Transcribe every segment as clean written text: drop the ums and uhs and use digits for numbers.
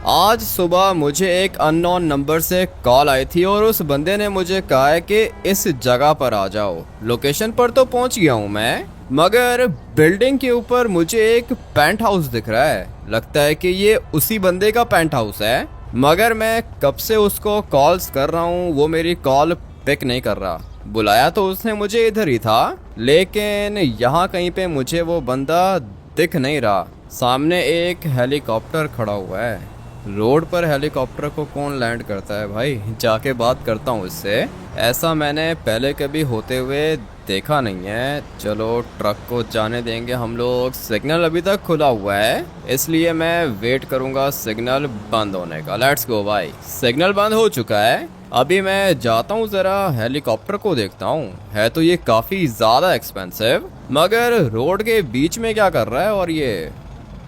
आज सुबह मुझे एक अननोन नंबर से कॉल आई थी और उस बंदे ने मुझे कहा है कि इस जगह पर आ जाओ। लोकेशन पर तो पहुंच गया हूं मैं, मगर बिल्डिंग के ऊपर मुझे एक पेंट हाउस दिख रहा है। लगता है कि ये उसी बंदे का पेंट हाउस है, मगर मैं कब से उसको कॉल्स कर रहा हूँ, वो मेरी कॉल पिक नहीं कर रहा। बुलाया तो उसने मुझे इधर ही था, लेकिन यहाँ कहीं पे मुझे वो बंदा दिख नहीं रहा। सामने एक हेलीकॉप्टर खड़ा हुआ है। रोड पर हेलीकॉप्टर को कौन लैंड करता है भाई? जाके बात करता हूँ इससे। ऐसा मैंने पहले कभी होते हुए देखा नहीं है। चलो ट्रक को जाने देंगे हम लोग। सिग्नल अभी तक खुला हुआ है, इसलिए मैं वेट करूंगा सिग्नल बंद होने का। लेट्स गो भाई। सिग्नल बंद हो चुका है। अभी मैं जाता हूँ, जरा हेलीकॉप्टर को देखता हूँ। है तो ये काफी ज्यादा एक्सपेंसिव, मगर रोड के बीच में क्या कर रहा है? और ये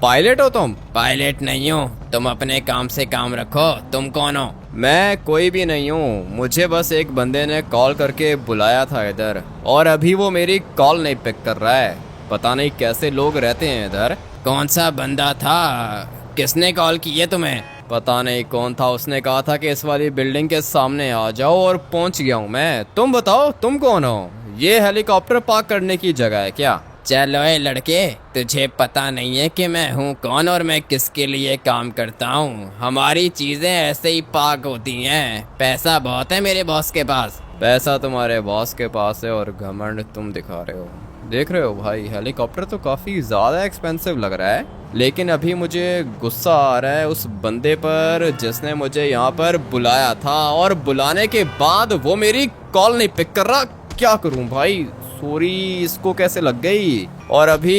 पायलट हो तुम? पायलट नहीं हूँ, तुम अपने काम से काम रखो। तुम कौन हो? मैं कोई भी नहीं हूँ, मुझे बस एक बंदे ने कॉल करके बुलाया था इधर, और अभी वो मेरी कॉल नहीं पिक कर रहा है। पता नहीं कैसे लोग रहते हैं इधर। कौन सा बंदा था? किसने कॉल की है तुम्हें? पता नहीं कौन था, उसने कहा था कि इस वाली बिल्डिंग के सामने आ जाओ, और पहुंच गया हूँ मैं। तुम बताओ तुम कौन हो? ये हेलीकॉप्टर पार्क करने की जगह है क्या? चलो ए लड़के, तुझे पता नहीं है कि मैं हूँ कौन और मैं किसके लिए काम करता हूँ। हमारी चीजें ऐसे ही पार्क होती हैं। पैसा बहुत है मेरे बॉस के पास। पैसा तुम्हारे बॉस के पास है और घमंड तुम दिखा रहे हो। देख रहे हो भाई, हेलीकॉप्टर तो काफ़ी ज़्यादा एक्सपेंसिव लग रहा है, लेकिन अभी मुझे गुस्सा आ रहा है उस बंदे पर जिसने मुझे यहाँ पर बुलाया था, और बुलाने के बाद वो मेरी कॉल नहीं पिक कर रहा। क्या करूँ भाई? सॉरी, इसको कैसे लग गई? और अभी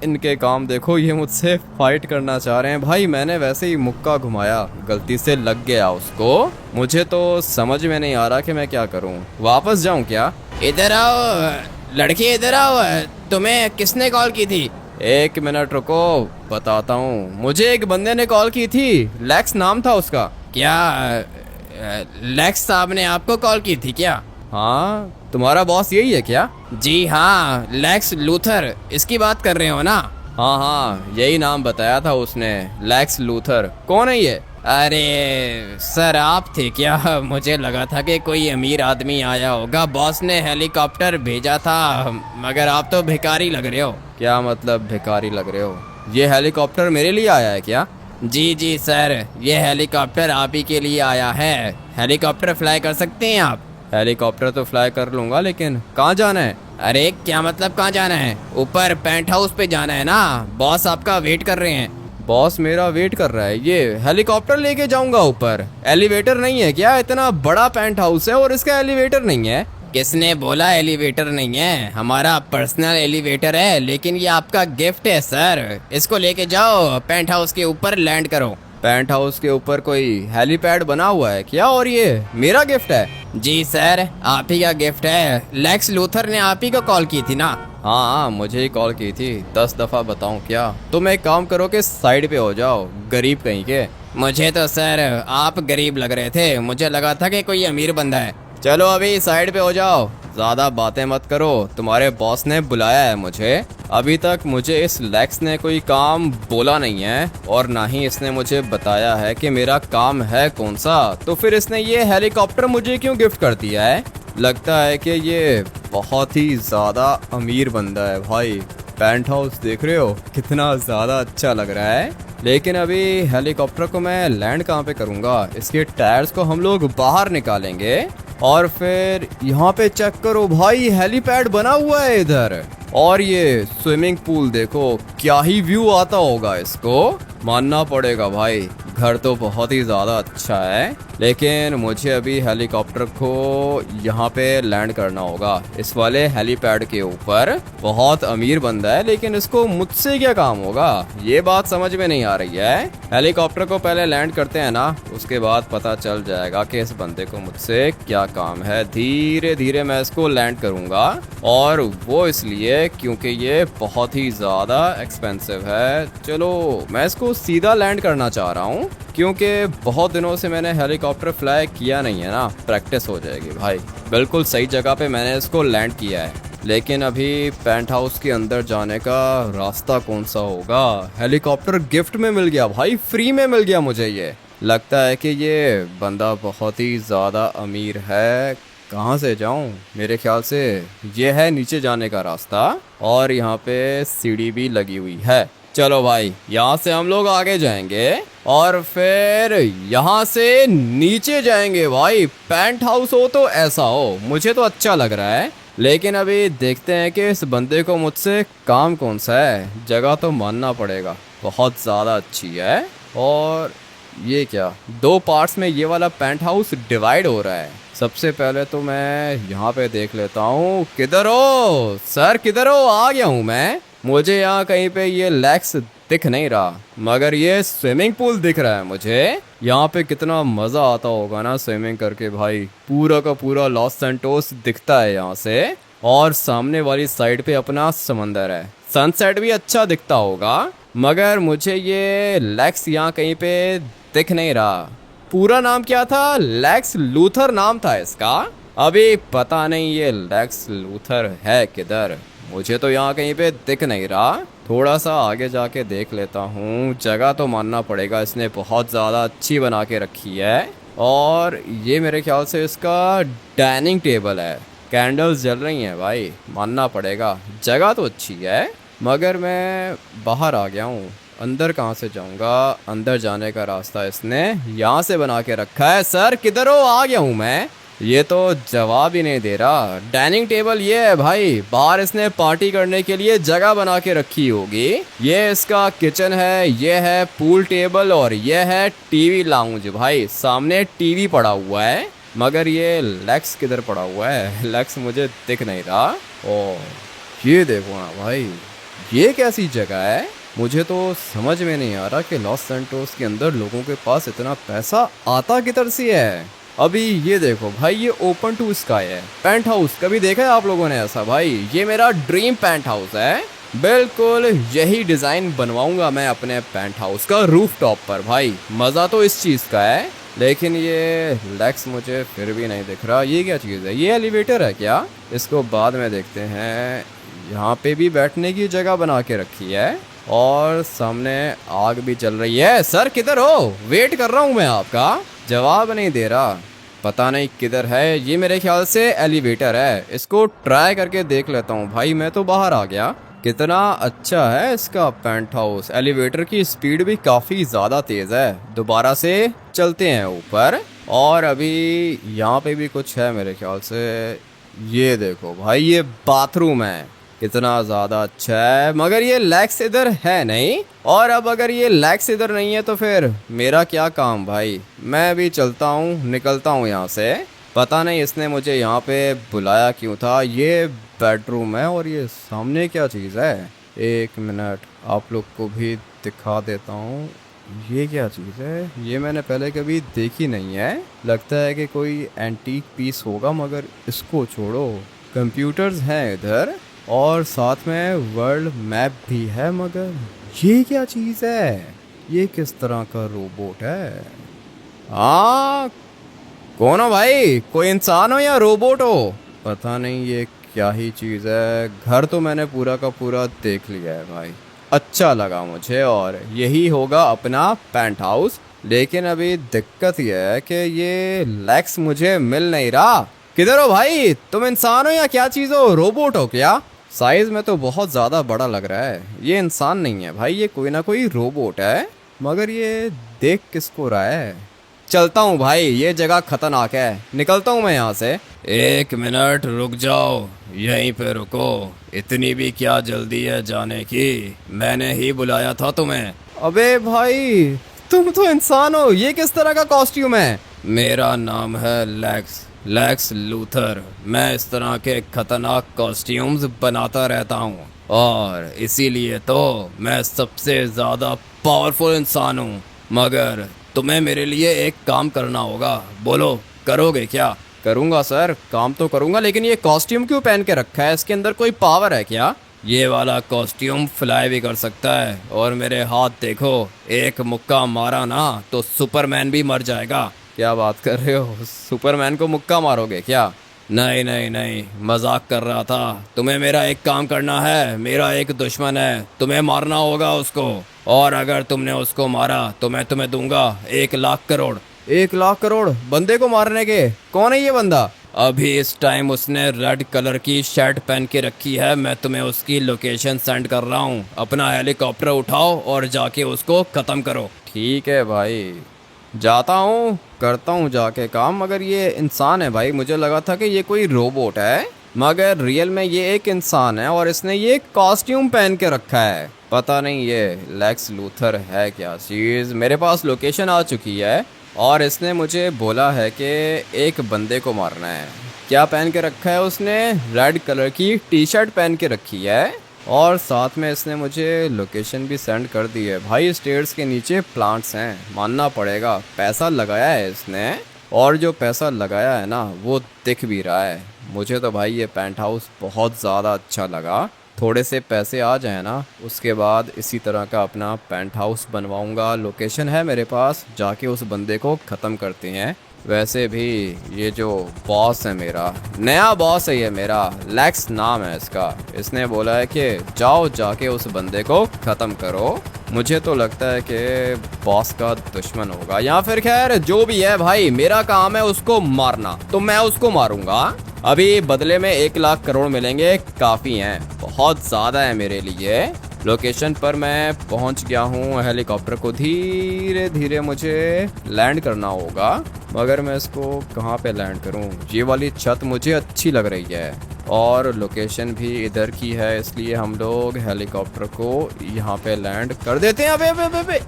इनके काम देखो, ये मुझसे फाइट करना चाह रहे हैं। भाई मैंने वैसे ही मुक्का घुमाया, गलती से लग गया उसको। मुझे तो समझ में नहीं आ रहा कि मैं क्या करूं। वापस जाऊं क्या? इधर आओ लड़के, इधर आओ। तुम्हें किसने कॉल की थी? एक मिनट रुको, बताता हूँ। मुझे एक बंदे ने कॉल की थी, लैक्स नाम था उसका। क्या लैक्स साहब ने आपको कॉल की थी क्या? हाँ, तुम्हारा बॉस यही है क्या? जी हाँ, लैक्स लूथर, इसकी बात कर रहे हो ना? हाँ हाँ, यही नाम बताया था उसने, लैक्स लूथर। कौन है ये? अरे सर, आप थे क्या? मुझे लगा था कि कोई अमीर आदमी आया होगा। बॉस ने हेलीकॉप्टर भेजा था, मगर आप तो भिखारी लग रहे हो। क्या मतलब भिखारी लग रहे हो? ये हेलीकॉप्टर मेरे लिए आया है क्या? जी जी सर, ये हेलीकॉप्टर आप ही के लिए आया है। हेलीकॉप्टर फ्लाई कर सकते हैं आप? हेलीकॉप्टर तो फ्लाई कर लूंगा, लेकिन कहाँ जाना है? अरे क्या मतलब कहाँ जाना है? ऊपर पेंट हाउस पे जाना है ना। बॉस आपका वेट कर रहे हैं। बॉस मेरा वेट कर रहा है? ये हेलीकॉप्टर लेके जाऊंगा ऊपर? एलिवेटर नहीं है क्या? इतना बड़ा पेंट हाउस है और इसका एलिवेटर नहीं है। किसने बोला एलिवेटर नहीं है? हमारा पर्सनल एलिवेटर है, लेकिन ये आपका गिफ्ट है सर। इसको लेके जाओ, पेंट हाउस के ऊपर लैंड करो। पेंट हाउस के ऊपर कोई हेलीपैड बना हुआ है क्या? और ये मेरा गिफ्ट है? जी सर, आप ही का गिफ्ट है। लैक्स लूथर ने आप ही को कॉल की थी ना? हाँ, मुझे ही कॉल की थी। 10 दफा बताऊं क्या? तुम एक काम करो कि साइड पे हो जाओ, गरीब कहीं के। मुझे तो सर आप गरीब लग रहे थे, मुझे लगा था कि कोई अमीर बंदा है। चलो अभी साइड पे हो जाओ, ज्यादा बातें मत करो। तुम्हारे बॉस ने बुलाया है मुझे। अभी तक मुझे इस लैक्स ने कोई काम बोला नहीं है, और ना ही इसने मुझे बताया है कि मेरा काम है कौन सा। तो फिर इसने ये हेलीकॉप्टर मुझे क्यों गिफ्ट कर दिया है? लगता है कि ये बहुत ही ज्यादा अमीर बंदा है भाई। पेंट हाउस देख रहे हो, कितना ज्यादा अच्छा लग रहा है। लेकिन अभी हेलीकॉप्टर को मैं लैंड कहाँ पे करूँगा? इसके टायर्स को हम लोग बाहर निकालेंगे, और फिर यहाँ पे चेक करो भाई, हेलीपैड बना हुआ है इधर। और ये स्विमिंग पूल देखो, क्या ही व्यू आता होगा। इसको मानना पड़ेगा भाई, घर तो बहुत ही ज़्यादा अच्छा है। लेकिन मुझे अभी हेलीकॉप्टर को यहाँ पे लैंड करना होगा, इस वाले हेलीपैड के ऊपर। बहुत अमीर बंदा है, लेकिन इसको मुझसे क्या काम होगा, ये बात समझ में नहीं आ रही है। हेलीकॉप्टर को पहले लैंड करते हैं ना, उसके बाद पता चल जाएगा कि इस बंदे को मुझसे क्या काम है। धीरे धीरे मैं इसको लैंड करूँगा, और वो इसलिए क्योंकि ये बहुत ही ज़्यादा एक्सपेंसिव है। चलो मैं इसको सीधा लैंड करना चाह रहा हूँ, क्योंकि बहुत दिनों से मैंने हेलीकॉप्टर फ्लाई किया नहीं है ना। प्रैक्टिस हो जाएगी भाई। बिल्कुल सही जगह पे मैंने इसको लैंड किया है। लेकिन अभी पेंट हाउस के अंदर जाने का रास्ता कौन सा होगा। हेलीकॉप्टर गिफ्ट में मिल गया भाई, फ्री में मिल गया मुझे ये। लगता है कि ये बंदा बहुत ही ज़्यादा अमीर है। कहाँ से जाऊँ? मेरे ख्याल से ये है नीचे जाने का रास्ता और यहाँ पे सीढ़ी भी लगी हुई है। चलो भाई, यहाँ से हम लोग आगे जाएंगे और फिर यहाँ से नीचे जाएंगे। भाई पेंट हाउस हो तो ऐसा हो, मुझे तो अच्छा लग रहा है। लेकिन अभी देखते हैं कि इस बंदे को मुझसे काम कौन सा है। जगह तो मानना पड़ेगा बहुत ज़्यादा अच्छी है। और ये क्या, दो पार्ट्स में ये वाला पेंट हाउस डिवाइड हो रहा है। सबसे पहले तो मैं यहाँ पे देख लेता हूँ। किधर हो सर, किधर हो? आ गया हूँ मैं। मुझे यहाँ कहीं पे ये लेक्स दिख नहीं रहा, मगर ये स्विमिंग पूल दिख रहा है मुझे। यहाँ पे कितना मज़ा आता होगा ना स्विमिंग करके भाई। पूरा का पूरा लॉस सैंटोस दिखता है यहाँ से और सामने वाली साइड पे अपना समंदर है। सनसेट भी अच्छा दिखता होगा, मगर मुझे ये लेक्स यहाँ कहीं पे दिख नहीं रहा। पूरा नाम क्या था? लेक्स लूथर नाम था इसका। अभी पता नहीं ये लेक्स लूथर है किधर, मुझे तो यहाँ कहीं पे दिख नहीं रहा। थोड़ा सा आगे जाके देख लेता हूँ। जगह तो मानना पड़ेगा इसने बहुत ज़्यादा अच्छी बना के रखी है। और ये मेरे ख्याल से इसका डाइनिंग टेबल है। कैंडल्स जल रही हैं भाई, मानना पड़ेगा। जगह तो अच्छी है, मगर मैं बाहर आ गया हूँ। अंदर कहाँ से जाऊँगा? अंदर जाने का रास्ता इसने यहाँ से बना के रखा है। सर किधर हो? आ गया हूँ मैं। ये तो जवाब ही नहीं दे रहा। डाइनिंग टेबल ये है भाई, बाहर इसने पार्टी करने के लिए जगह बना के रखी होगी। ये इसका किचन है, ये है पूल टेबल और ये है टीवी लाउंज। भाई सामने टीवी पड़ा हुआ है, मगर ये लेक्स किधर पड़ा हुआ है? लेक्स मुझे दिख नहीं रहा। ओ ये देखो ना भाई, ये कैसी जगह है? मुझे तो समझ में नहीं आ रहा कि लॉस सैंटोस के अंदर लोगों के पास इतना पैसा आता किधर से है। अभी ये देखो भाई, ये ओपन टू स्काई है पेंट हाउस। कभी देखा है आप लोगों ने ऐसा? भाई ये मेरा ड्रीम पेंट हाउस है। बिल्कुल यही डिज़ाइन बनवाऊंगा मैं अपने पेंट हाउस का रूफ टॉप पर। भाई मज़ा तो इस चीज़ का है, लेकिन ये लेक्स मुझे फिर भी नहीं दिख रहा। ये क्या चीज़ है? ये एलिवेटर है क्या? इसको बाद में देखते हैं। यहाँ पे भी बैठने की जगह बना के रखी है और सामने आग भी चल रही है। सर किधर हो? वेट कर रहा हूँ मैं आपका, जवाब नहीं दे रहा। पता नहीं किधर है। ये मेरे ख्याल से एलिवेटर है, इसको ट्राई करके देख लेता हूँ। भाई मैं तो बाहर आ गया। कितना अच्छा है इसका पेंट हाउस। एलिवेटर की स्पीड भी काफ़ी ज़्यादा तेज़ है। दोबारा से चलते हैं ऊपर। और अभी यहाँ पे भी कुछ है मेरे ख्याल से। ये देखो भाई, ये बाथरूम है। कितना ज़्यादा अच्छा है, मगर ये लेक्स इधर है नहीं। और अब अगर ये लेक्स इधर नहीं है तो फिर मेरा क्या काम भाई। मैं भी चलता हूँ, निकलता हूँ यहाँ से। पता नहीं इसने मुझे यहाँ पे बुलाया क्यों था। ये बेडरूम है और ये सामने क्या चीज़ है? एक मिनट, आप लोग को भी दिखा देता हूँ। ये क्या चीज़ है? ये मैंने पहले कभी देखी नहीं है। लगता है कि कोई एंटीक पीस होगा, मगर इसको छोड़ो। कंप्यूटर्स हैं इधर और साथ में वर्ल्ड मैप भी है, मगर ये क्या चीज़ है? ये किस तरह का रोबोट है? हाँ, कौन हो भाई? कोई इंसान हो या रोबोट हो? पता नहीं ये क्या ही चीज़ है। घर तो मैंने पूरा का पूरा देख लिया है भाई, अच्छा लगा मुझे और यही होगा अपना पेंट हाउस। लेकिन अभी दिक्कत यह है कि ये लेक्स मुझे मिल नहीं रहा। किधर हो भाई? तुम इंसान हो या क्या चीज़ हो? रोबोट हो क्या? साइज में तो बहुत ज़्यादा बड़ा लग रहा है। ये इंसान नहीं है भाई, ये कोई ना कोई रोबोट है, मगर ये देख किसको रहा है। चलता हूँ भाई, ये जगह खतरनाक है, निकलता हूँ मैं यहाँ से। एक मिनट रुक जाओ, यहीं पे रुको। इतनी भी क्या जल्दी है जाने की? मैंने ही बुलाया था तुम्हें। अबे भाई, तुम तो इंसान हो। ये किस तरह का कॉस्ट्यूम है? मेरा नाम है लेक्स लूथर। मैं इस तरह के खतरनाक कॉस्ट्यूम्स बनाता रहता हूँ और इसीलिए तो मैं सबसे ज़्यादा पावरफुल इंसान हूँ। मगर तुम्हें मेरे लिए एक काम करना होगा। बोलो, करोगे क्या? करूँगा सर, काम तो करूँगा, लेकिन ये कॉस्ट्यूम क्यों पहन के रखा है? इसके अंदर कोई पावर है क्या? ये वाला कॉस्ट्यूम फ्लाई भी कर सकता है और मेरे हाथ देखो, एक मुक्का मारा ना तो सुपरमैन भी मर जाएगा। क्या बात कर रहे हो? सुपरमैन को मुक्का मारोगे क्या? नहीं नहीं नहीं, मजाक कर रहा था। तुम्हें मेरा एक काम करना है, मेरा एक दुश्मन है, तुम्हें मारना होगा उसको। और अगर तुमने उसको मारा तो मैं तुम्हें दूंगा 1 लाख करोड़। 1 लाख करोड़ बंदे को मारने के? कौन है ये बंदा? अभी इस टाइम उसने रेड कलर की शर्ट पहन के रखी है। मैं तुम्हें उसकी लोकेशन सेंड कर रहा हूँ। अपना हेलीकॉप्टर उठाओ और जाके उसको खत्म करो। ठीक है भाई, जाता हूँ, करता हूँ जाके काम। मगर ये इंसान है भाई, मुझे लगा था कि ये कोई रोबोट है, मगर रियल में ये एक इंसान है और इसने ये कॉस्ट्यूम पहन के रखा है। पता नहीं ये लेक्स लूथर है क्या चीज़। मेरे पास लोकेशन आ चुकी है और इसने मुझे बोला है कि एक बंदे को मारना है। क्या पहन के रखा है उसने? रेड कलर की टी शर्ट पहन के रखी है और साथ में इसने मुझे लोकेशन भी सेंड कर दी है। भाई स्टेयर्स के नीचे प्लांट्स हैं, मानना पड़ेगा पैसा लगाया है इसने। और जो पैसा लगाया है ना वो दिख भी रहा है। मुझे तो भाई ये पेंट हाउस बहुत ज़्यादा अच्छा लगा। थोड़े से पैसे आ जाए ना, उसके बाद इसी तरह का अपना पेंट हाउस बनवाऊंगा। लोकेशन है मेरे पास, जाके उस बंदे को ख़त्म करते हैं। वैसे भी ये जो बॉस है, मेरा नया बॉस है, ये मेरा लेक्स नाम है इसका। इसने बोला है कि जाओ जाके उस बंदे को ख़त्म करो। मुझे तो लगता है कि बॉस का दुश्मन होगा, या फिर खैर जो भी है भाई, मेरा काम है उसको मारना, तो मैं उसको मारूंगा। अभी बदले में 1 लाख करोड़ मिलेंगे, काफ़ी हैं, बहुत ज़्यादा है मेरे लिए। लोकेशन पर मैं पहुंच गया हूं। हेलीकॉप्टर को धीरे धीरे मुझे लैंड करना होगा, मगर मैं इसको कहां पे लैंड करूं? ये वाली छत मुझे अच्छी लग रही है और लोकेशन भी इधर की है, इसलिए हम लोग हेलीकॉप्टर को यहां पे लैंड कर देते हैं। अबे अबे अबे अबे,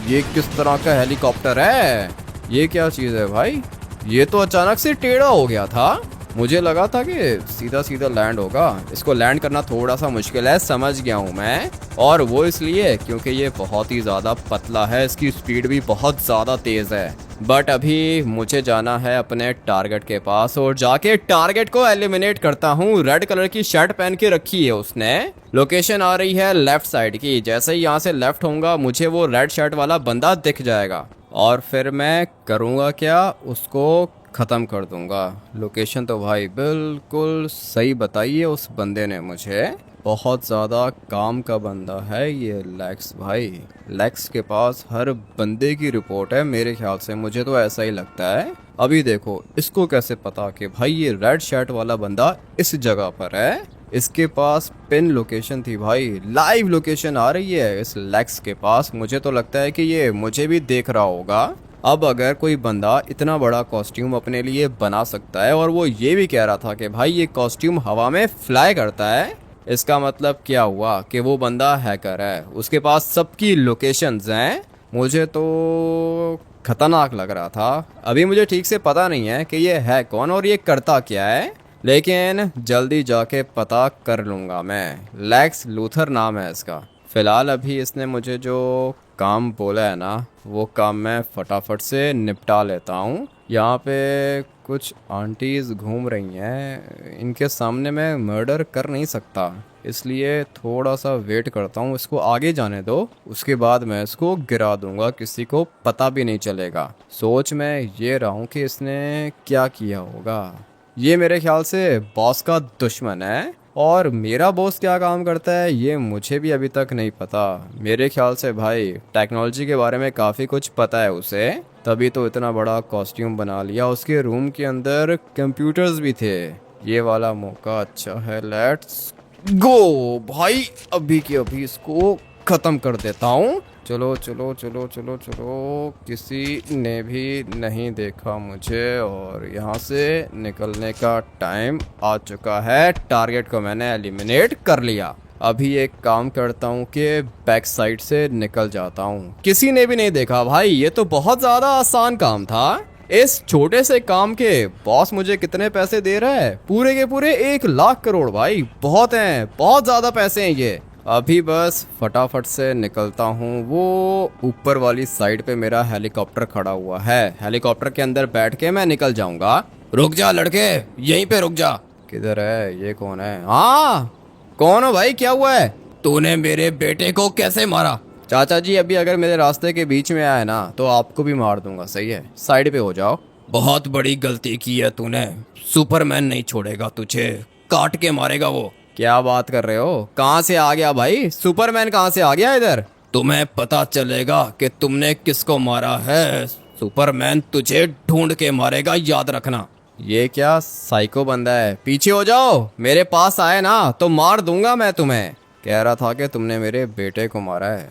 ये किस तरह का हेलीकॉप्टर है? ये क्या चीज़ है भाई? ये तो अचानक से टेढ़ा हो गया था। मुझे लगा था कि सीधा सीधा लैंड होगा। इसको लैंड करना थोड़ा सा मुश्किल है, समझ गया हूँ मैं। और वो इसलिए क्योंकि ये बहुत ही ज़्यादा पतला है, इसकी स्पीड भी बहुत ज़्यादा तेज़ है। बट अभी मुझे जाना है अपने टारगेट के पास और जाके टारगेट को एलिमिनेट करता हूँ। रेड कलर की शर्ट पहन के रखी है उसने। लोकेशन आ रही है लेफ्ट साइड की। जैसे ही यहाँ से लेफ्ट होऊंगा मुझे वो रेड शर्ट वाला बंदा दिख जाएगा और फिर मैं करूँगा क्या, उसको ख़त्म कर दूंगा। लोकेशन तो भाई बिल्कुल सही बताई है उस बंदे ने मुझे। बहुत ज़्यादा काम का बंदा है ये लेक्स भाई। लेक्स के पास हर बंदे की रिपोर्ट है मेरे ख्याल से, मुझे तो ऐसा ही लगता है। अभी देखो इसको कैसे पता कि भाई ये रेड शर्ट वाला बंदा इस जगह पर है। इसके पास पिन लोकेशन थी भाई, लाइव लोकेशन आ रही है इस लेक्स के पास। मुझे तो लगता है कि ये मुझे भी देख रहा होगा। अब अगर कोई बंदा इतना बड़ा कॉस्ट्यूम अपने लिए बना सकता है और वो ये भी कह रहा था कि भाई ये कॉस्ट्यूम हवा में फ्लाई करता है, इसका मतलब क्या हुआ कि वो बंदा हैकर है। उसके पास सबकी लोकेशंस हैं। मुझे तो खतरनाक लग रहा था। अभी मुझे ठीक से पता नहीं है कि ये है कौन और ये करता क्या है, लेकिन जल्दी जाके पता कर लूँगा मैं। लेक्स लूथर नाम है इसका। फ़िलहाल अभी इसने मुझे जो काम बोला है ना, वो काम मैं फटाफट से निपटा लेता हूँ। यहाँ पे कुछ आंटीज़ घूम रही हैं, इनके सामने मैं मर्डर कर नहीं सकता, इसलिए थोड़ा सा वेट करता हूँ। इसको आगे जाने दो, उसके बाद मैं इसको गिरा दूंगा, किसी को पता भी नहीं चलेगा। सोच मैं ये रहा हूँ कि इसने क्या किया होगा। ये मेरे ख्याल से बॉस का दुश्मन है और मेरा बॉस क्या काम करता है ये मुझे भी अभी तक नहीं पता। मेरे ख्याल से भाई टेक्नोलॉजी के बारे में काफ़ी कुछ पता है उसे, तभी तो इतना बड़ा कॉस्ट्यूम बना लिया। उसके रूम के अंदर कंप्यूटर्स भी थे। ये वाला मौका अच्छा है, लेट्स गो भाई। अभी के अभी इसको ख़त्म कर देता हूँ। चलो चलो चलो चलो चलो, किसी ने भी नहीं देखा मुझे और यहाँ से निकलने का टाइम आ चुका है। टारगेट को मैंने एलिमिनेट कर लिया। अभी एक काम करता हूँ कि बैक साइड से निकल जाता हूँ। किसी ने भी नहीं देखा भाई, ये तो बहुत ज़्यादा आसान काम था। इस छोटे से काम के बॉस मुझे कितने पैसे दे रहा है? पूरे के पूरे 1 लाख करोड़ भाई, बहुत हैं, बहुत ज़्यादा पैसे हैं ये। अभी बस फटाफट से निकलता हूँ। वो ऊपर वाली साइड पे मेरा हेलीकॉप्टर खड़ा हुआ है, हेलीकॉप्टर के अंदर बैठ के मैं निकल जाऊंगा। रुक जा लड़के, यहीं पे रुक जा। किधर है ये? कौन है? हाँ कौन हो भाई, क्या हुआ है? तूने मेरे बेटे को कैसे मारा? चाचा जी अभी अगर मेरे रास्ते के बीच में आए ना तो आपको भी मार दूंगा, सही है? साइड पे हो जाओ। बहुत बड़ी गलती की है तूने। सुपरमैन नहीं छोड़ेगा तुझे, काट के मारेगा वो। क्या बात कर रहे हो? कहाँ से आ गया भाई? सुपरमैन कहाँ से आ गया इधर? तुम्हें पता चलेगा कि तुमने किसको मारा है। सुपरमैन तुझे ढूंढ के मारेगा, याद रखना। ये क्या साइको बंदा है? पीछे हो जाओ, मेरे पास आए ना तो मार दूंगा मैं तुम्हें। कह रहा था कि तुमने मेरे बेटे को मारा है।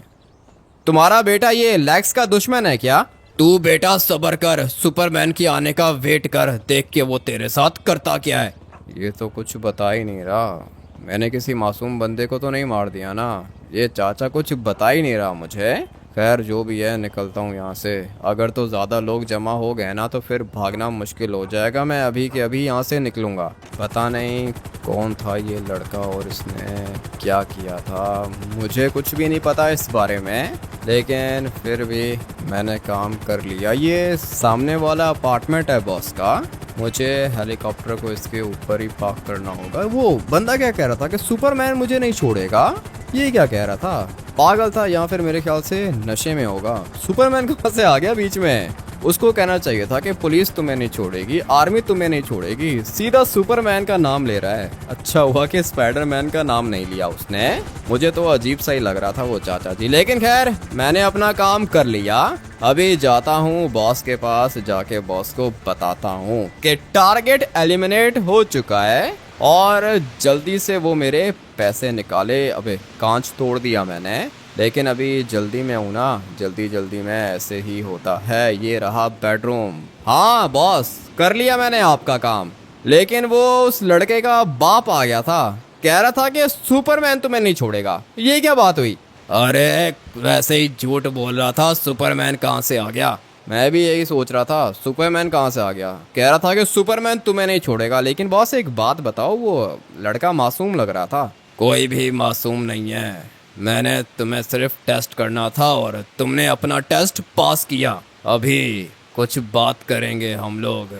तुम्हारा बेटा ये लेक्स का दुश्मन है क्या? तू बेटा सब्र कर, सुपरमैन की आने का वेट कर, देख के वो तेरे साथ करता क्या है। ये तो कुछ बता ही नहीं रहा। मैंने किसी मासूम बंदे को तो नहीं मार दिया ना? ये चाचा कुछ बता ही नहीं रहा मुझे। खैर जो भी है, निकलता हूँ यहाँ से। अगर तो ज़्यादा लोग जमा हो गए ना तो फिर भागना मुश्किल हो जाएगा। मैं अभी के अभी यहाँ से निकलूँगा। पता नहीं कौन था ये लड़का और इसने क्या किया था, मुझे कुछ भी नहीं पता इस बारे में। लेकिन फिर भी मैंने काम कर लिया। ये सामने वाला अपार्टमेंट है बॉस का। मुझे हेलीकॉप्टर को इसके ऊपर ही पार्क करना होगा। वो बंदा क्या कह रहा था कि सुपरमैन मुझे नहीं छोड़ेगा? ये क्या कह रहा था? पागल था या फिर मेरे ख्याल से नशे में होगा। सुपरमैन कहाँ से आ गया बीच में? उसको कहना चाहिए था कि पुलिस तुम्हें नहीं छोड़ेगी, आर्मी तुम्हें नहीं छोड़ेगी। सीधा सुपरमैन का नाम ले रहा है। अच्छा हुआ कि स्पाइडरमैन का नाम नहीं लिया उसने। मुझे तो अजीब सा ही लग रहा था वो चाचा जी। लेकिन खैर मैंने अपना काम कर लिया। अभी जाता हूँ बॉस के पास, जाके बॉस को बताता हूँ कि टारगेट एलिमिनेट हो चुका है और जल्दी से वो मेरे पैसे निकाले। अबे कांच तोड़ दिया मैंने, लेकिन अभी जल्दी में हूँ ना, जल्दी में ऐसे ही होता है। ये रहा बेडरूम। हाँ बॉस, कर लिया मैंने आपका काम। लेकिन वो उस लड़के का बाप आ गया था, कह रहा था कि सुपरमैन तुम्हें नहीं छोड़ेगा। ये क्या बात हुई? अरे वैसे ही झूठ बोल रहा था। सुपरमैन कहाँ से आ गया? मैं भी यही सोच रहा था, सुपरमैन कहाँ से आ गया। कह रहा था कि सुपरमैन तुम्हें नहीं छोड़ेगा। लेकिन बॉस एक बात बताओ, वो लड़का मासूम लग रहा था। कोई भी मासूम नहीं है। मैंने तुम्हें सिर्फ टेस्ट करना था और तुमने अपना टेस्ट पास किया। अभी कुछ बात करेंगे हम लोग।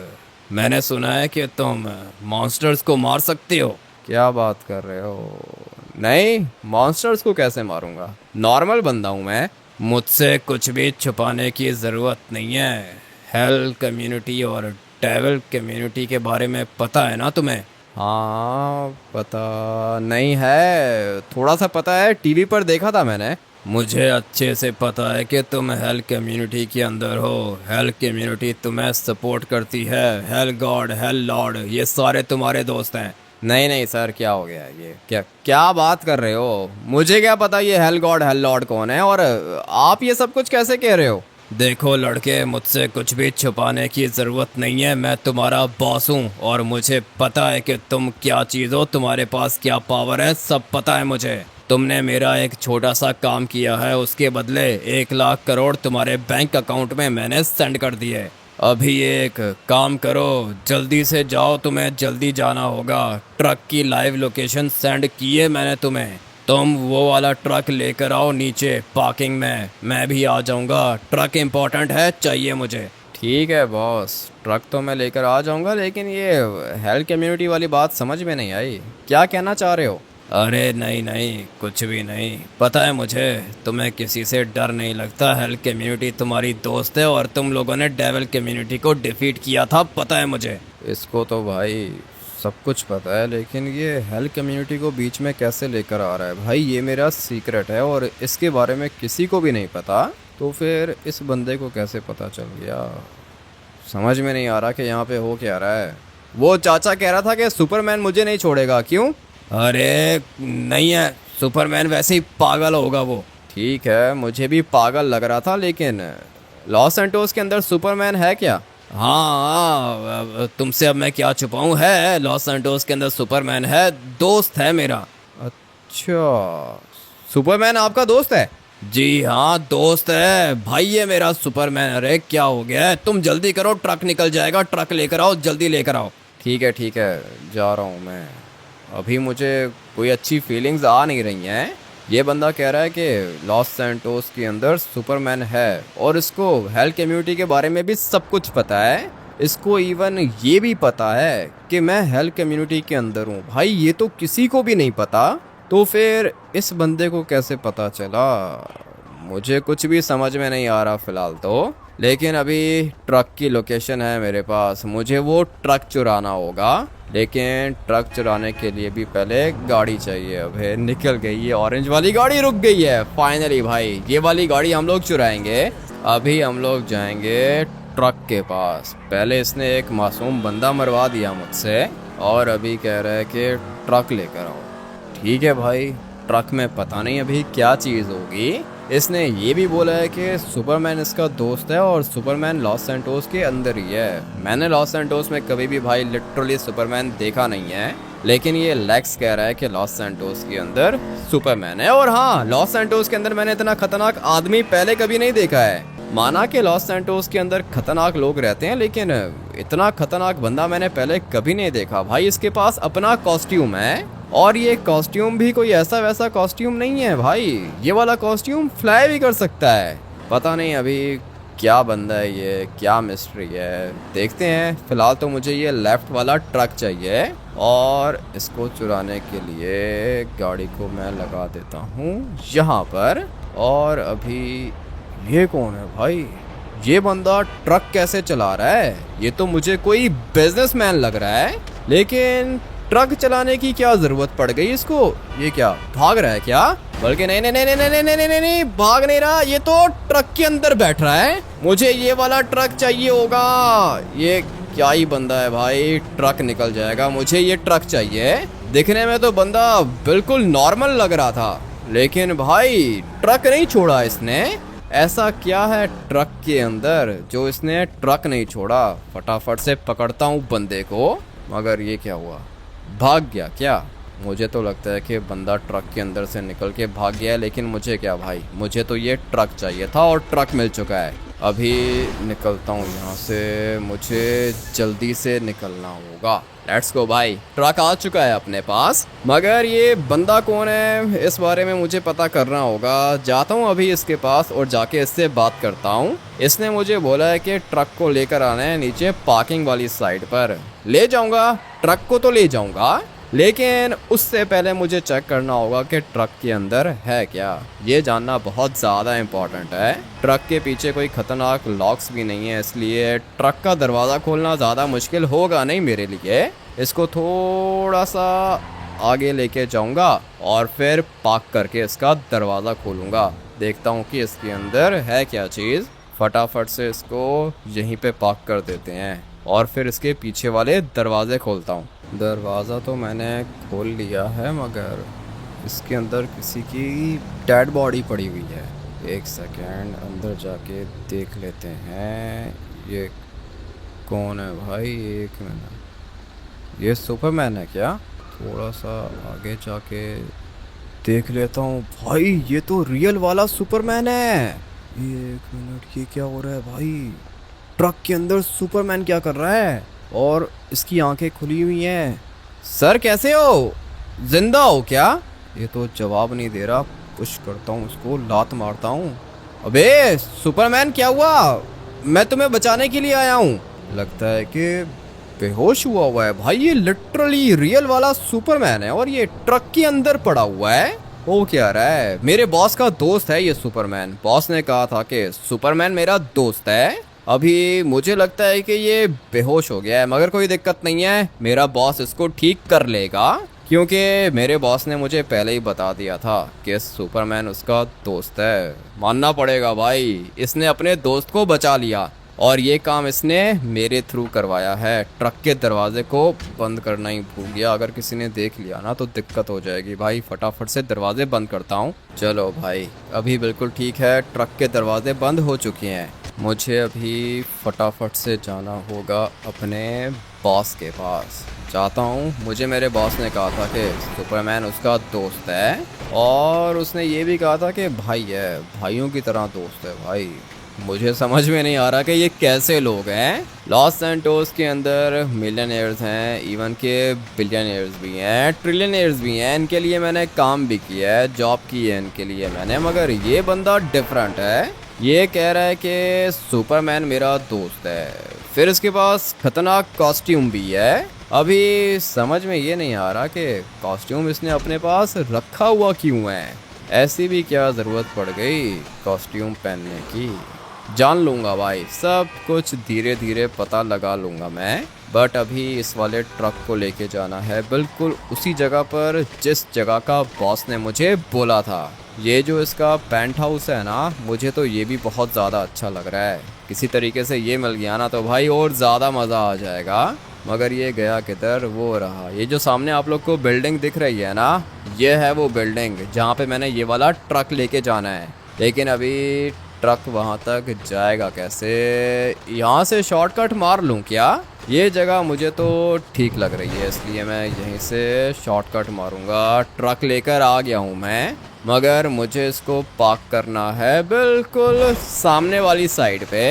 मैंने सुना है कि तुम मॉन्स्टर्स को मार सकते हो। क्या बात कर रहे हो? नहीं, मॉन्स्टर्स को कैसे मारूंगा? नॉर्मल बंदा हूँ मैं। मुझसे कुछ भी छुपाने की ज़रूरत नहीं है। हेल कम्युनिटी और डेविल कम्युनिटी के बारे में पता है ना तुम्हें? हाँ पता नहीं है, थोड़ा सा पता है, टीवी पर देखा था मैंने। मुझे अच्छे से पता है कि तुम हेल कम्युनिटी के अंदर हो। हेल कम्युनिटी तुम्हें सपोर्ट करती है। हेल गॉड, हेल लॉर्ड, ये सारे तुम्हारे दोस्त हैं। नहीं सर, क्या हो गया? ये क्या क्या बात कर रहे हो? मुझे क्या पता ये हेल गॉड हेल लॉर्ड कौन है, और आप ये सब कुछ कैसे कह रहे हो? देखो लड़के, मुझसे कुछ भी छुपाने की ज़रूरत नहीं है। मैं तुम्हारा बॉस हूँ और मुझे पता है कि तुम क्या चीज़ हो, तुम्हारे पास क्या पावर है, सब पता है मुझे। तुमने मेरा एक छोटा सा काम किया है, उसके बदले 1 लाख करोड़ तुम्हारे बैंक अकाउंट में मैंने सेंड कर दिए। अभी एक काम करो, जल्दी से जाओ, तुम्हें जल्दी जाना होगा। ट्रक की लाइव लोकेशन सेंड की है मैंने तुम्हें। तुम वो वाला ट्रक लेकर आओ नीचे पार्किंग में, मैं भी आ जाऊंगा। ट्रक इम्पोर्टेंट है, चाहिए मुझे। ठीक है बॉस, ट्रक तो मैं लेकर आ जाऊंगा। लेकिन ये हेल्थ कम्युनिटी वाली बात समझ में नहीं आई, क्या कहना चाह रहे हो? अरे नहीं, कुछ भी नहीं। पता है मुझे, तुम्हें किसी से डर नहीं लगता। हेल्थ कम्युनिटी तुम्हारी दोस्त है और तुम लोगों ने डेविल कम्युनिटी को डिफीट किया था, पता है मुझे। इसको तो भाई सब कुछ पता है, लेकिन ये हेल्थ कम्युनिटी को बीच में कैसे लेकर आ रहा है? भाई ये मेरा सीक्रेट है और इसके बारे में किसी को भी नहीं पता। तो फिर इस बंदे को कैसे पता चल गया? समझ में नहीं आ रहा कि यहाँ पे हो क्या रहा है। वो चाचा कह रहा था कि सुपरमैन मुझे नहीं छोड़ेगा, क्यों? अरे नहीं है, सुपरमैन वैसे ही पागल होगा वो। ठीक है, मुझे भी पागल लग रहा था, लेकिन लॉस एंटोस के अंदर सुपरमैन है क्या? हाँ, तुमसे अब मैं क्या छुपाऊं, है लॉस सैंटोस के अंदर सुपरमैन है, दोस्त है मेरा। अच्छा, सुपरमैन आपका दोस्त है? जी हाँ, दोस्त है भाई ये मेरा सुपरमैन। अरे क्या हो गया है, तुम जल्दी करो, ट्रक निकल जाएगा। ट्रक लेकर आओ, जल्दी लेकर आओ। ठीक है, जा रहा हूँ मैं। अभी मुझे कोई अच्छी फीलिंग्स आ नहीं रही हैं। ये बंदा कह रहा है कि लॉस सैंटोस के अंदर सुपरमैन है और इसको हेल्थ कम्युनिटी के बारे में भी सब कुछ पता है। इसको इवन ये भी पता है कि मैं हेल्थ कम्युनिटी के अंदर हूँ। भाई ये तो किसी को भी नहीं पता। तो फिर इस बंदे को कैसे पता चला? मुझे कुछ भी समझ में नहीं आ रहा फ़िलहाल तो। लेकिन अभी ट्रक की लोकेशन है मेरे पास, मुझे वो ट्रक चुराना होगा। लेकिन ट्रक चुराने के लिए भी पहले गाड़ी चाहिए। अबे निकल गई, ये ऑरेंज वाली गाड़ी रुक गई है फाइनली भाई। ये वाली गाड़ी हम लोग चुराएंगे। अभी हम लोग जाएंगे ट्रक के पास। पहले इसने एक मासूम बंदा मरवा दिया मुझसे और अभी कह रहा है कि ट्रक लेकर आओ। ठीक है भाई, ट्रक में पता नहीं अभी क्या चीज़ होगी। इसने ये भी बोला है कि सुपरमैन इसका दोस्त है और सुपरमैन लॉस सैंटोस के अंदर ही है। मैंने लॉस सैंटोस में कभी भी भाई लिटरली सुपरमैन देखा नहीं है, लेकिन ये लेक्स कह रहा है कि लॉस सैंटोस के अंदर सुपरमैन है। और हाँ, लॉस सैंटोस के अंदर मैंने इतना खतरनाक आदमी पहले कभी नहीं देखा है। माना कि लॉस सैंटोस के अंदर खतरनाक लोग रहते हैं, लेकिन इतना खतरनाक बंदा मैंने पहले कभी नहीं देखा। भाई इसके पास अपना कॉस्ट्यूम है और ये कॉस्ट्यूम भी कोई ऐसा वैसा कॉस्ट्यूम नहीं है भाई। ये वाला कॉस्ट्यूम फ्लाई भी कर सकता है। पता नहीं अभी क्या बंदा है ये, क्या मिस्ट्री है, देखते हैं। फिलहाल तो मुझे ये लेफ्ट वाला ट्रक चाहिए और इसको चुराने के लिए गाड़ी को मैं लगा देता हूँ यहाँ पर। और अभी ये कौन है भाई? ये बंदा ट्रक कैसे चला रहा है? ये तो मुझे कोई बिजनेसमैन लग रहा है, लेकिन ट्रक चलाने की क्या जरूरत पड़ गई इसको? ये क्या भाग रहा है क्या? बल्कि नहीं नहीं नहीं नहीं नहीं नहीं नहीं नहीं, भाग नहीं रहा, ये तो ट्रक के अंदर बैठ रहा है। मुझे ये वाला ट्रक चाहिए होगा। ये क्या ही बंदा है भाई, ट्रक निकल जाएगा। मुझे ये ट्रक चाहिए। दिखने में तो बंदा बिल्कुल नॉर्मल लग रहा था, लेकिन भाई ट्रक नहीं छोड़ा इसने। ऐसा क्या है ट्रक के अंदर जो इसने ट्रक नहीं छोड़ा? फटाफट से पकड़ता हूँ बंदे को। मगर ये क्या हुआ, भाग गया क्या? मुझे तो लगता है कि बंदा ट्रक के अंदर से निकल के भाग गया है, लेकिन मुझे क्या भाई, मुझे तो ये ट्रक चाहिए था और ट्रक मिल चुका है। अभी निकलता हूँ यहाँ से, मुझे जल्दी से निकलना होगा। लेट्स गो भाई, ट्रक आ चुका है अपने पास। मगर ये बंदा कौन है, इस बारे में मुझे पता करना होगा। जाता हूँ अभी इसके पास और जाके इससे बात करता हूँ। इसने मुझे बोला है कि ट्रक को लेकर आना है नीचे पार्किंग वाली साइड पर। ले जाऊँगा, ट्रक को तो ले जाऊँगा, लेकिन उससे पहले मुझे चेक करना होगा कि ट्रक के अंदर है क्या। ये जानना बहुत ज़्यादा इम्पोर्टेंट है। ट्रक के पीछे कोई खतरनाक लॉक्स भी नहीं है, इसलिए ट्रक का दरवाज़ा खोलना ज़्यादा मुश्किल होगा नहीं मेरे लिए। इसको थोड़ा सा आगे लेके जाऊंगा और फिर पार्क करके इसका दरवाज़ा खोलूँगा। देखता हूँ कि इसके अंदर है क्या चीज़। फटाफट से इसको यहीं पे पार्क कर देते हैं और फिर इसके पीछे वाले दरवाजे खोलता हूँ। दरवाज़ा तो मैंने खोल लिया है, मगर इसके अंदर किसी की डेड बॉडी पड़ी हुई है। एक सेकेंड, अंदर जाके देख लेते हैं। ये कौन है भाई? एक मिनट, ये सुपरमैन है क्या? थोड़ा सा आगे जाके देख लेता हूँ। भाई ये तो रियल वाला सुपरमैन है। एक मिनट, ये क्या हो रहा है भाई? ट्रक के अंदर सुपरमैन क्या कर रहा है? और इसकी आंखें खुली हुई हैं। सर कैसे हो, जिंदा हो क्या? ये तो जवाब नहीं दे रहा। पुश करता हूँ उसको, लात मारता हूँ। अबे सुपरमैन क्या हुआ? मैं तुम्हें बचाने के लिए आया हूँ। लगता है कि बेहोश हुआ है भाई। ये लिटरली रियल वाला सुपरमैन है और ये ट्रक के अंदर पड़ा हुआ है। वो क्या रहा है? मेरे बॉस का दोस्त है ये सुपरमैन। बॉस ने कहा था कि सुपरमैन मेरा दोस्त है। अभी मुझे लगता है कि ये बेहोश हो गया है, मगर कोई दिक्कत नहीं है, मेरा बॉस इसको ठीक कर लेगा, क्योंकि मेरे बॉस ने मुझे पहले ही बता दिया था कि सुपरमैन उसका दोस्त है। मानना पड़ेगा भाई, इसने अपने दोस्त को बचा लिया और ये काम इसने मेरे थ्रू करवाया है। ट्रक के दरवाजे को बंद करना ही भूल गया। अगर किसी ने देख लिया ना तो दिक्कत हो जाएगी भाई। फटाफट से दरवाजे बंद करता हूँ। चलो भाई, अभी बिल्कुल ठीक है, ट्रक के दरवाजे बंद हो चुके हैं। मुझे अभी फटाफट से जाना होगा अपने बॉस के पास। जाता हूँ। मुझे मेरे बॉस ने कहा था कि सुपरमैन उसका दोस्त है और उसने ये भी कहा था कि भाई है, भाइयों की तरह दोस्त है भाई। मुझे समझ में नहीं आ रहा कि ये कैसे लोग हैं। लॉस सैंटोस के अंदर मिलियनेयर्स हैं, इवन के बिलियनेयर्स भी हैं, ट्रिलियनेयर्स भी हैं। इनके लिए मैंने काम भी किया है, जॉब की है इनके लिए मैंने, मगर ये बंदा डिफरेंट है। ये कह रहा है कि सुपरमैन मेरा दोस्त है, फिर इसके पास खतरनाक कॉस्ट्यूम भी है। अभी समझ में ये नहीं आ रहा कि कॉस्ट्यूम इसने अपने पास रखा हुआ क्यों है। ऐसी भी क्या ज़रूरत पड़ गई कॉस्ट्यूम पहनने की। जान लूँगा भाई, सब कुछ धीरे धीरे पता लगा लूँगा मैं। बट अभी इस वाले ट्रक को लेके जाना है बिल्कुल उसी जगह पर जिस जगह का बॉस ने मुझे बोला था। ये जो इसका पेंट हाउस है ना, मुझे तो ये भी बहुत ज़्यादा अच्छा लग रहा है। किसी तरीके से ये मिल गया ना तो भाई और ज़्यादा मज़ा आ जाएगा। मगर ये गया किधर, वो रहा। ये जो सामने आप लोग को बिल्डिंग दिख रही है ना, ये है वो बिल्डिंग जहाँ पे मैंने ये वाला ट्रक लेके जाना है। लेकिन अभी ट्रक वहाँ तक जाएगा कैसे? यहाँ से शॉर्टकट मार लूँ क्या? ये जगह मुझे तो ठीक लग रही है, इसलिए मैं यहीं से शॉर्टकट मारूंगा। ट्रक लेकर आ गया हूँ मैं, मगर मुझे इसको पार्क करना है बिल्कुल सामने वाली साइड पे।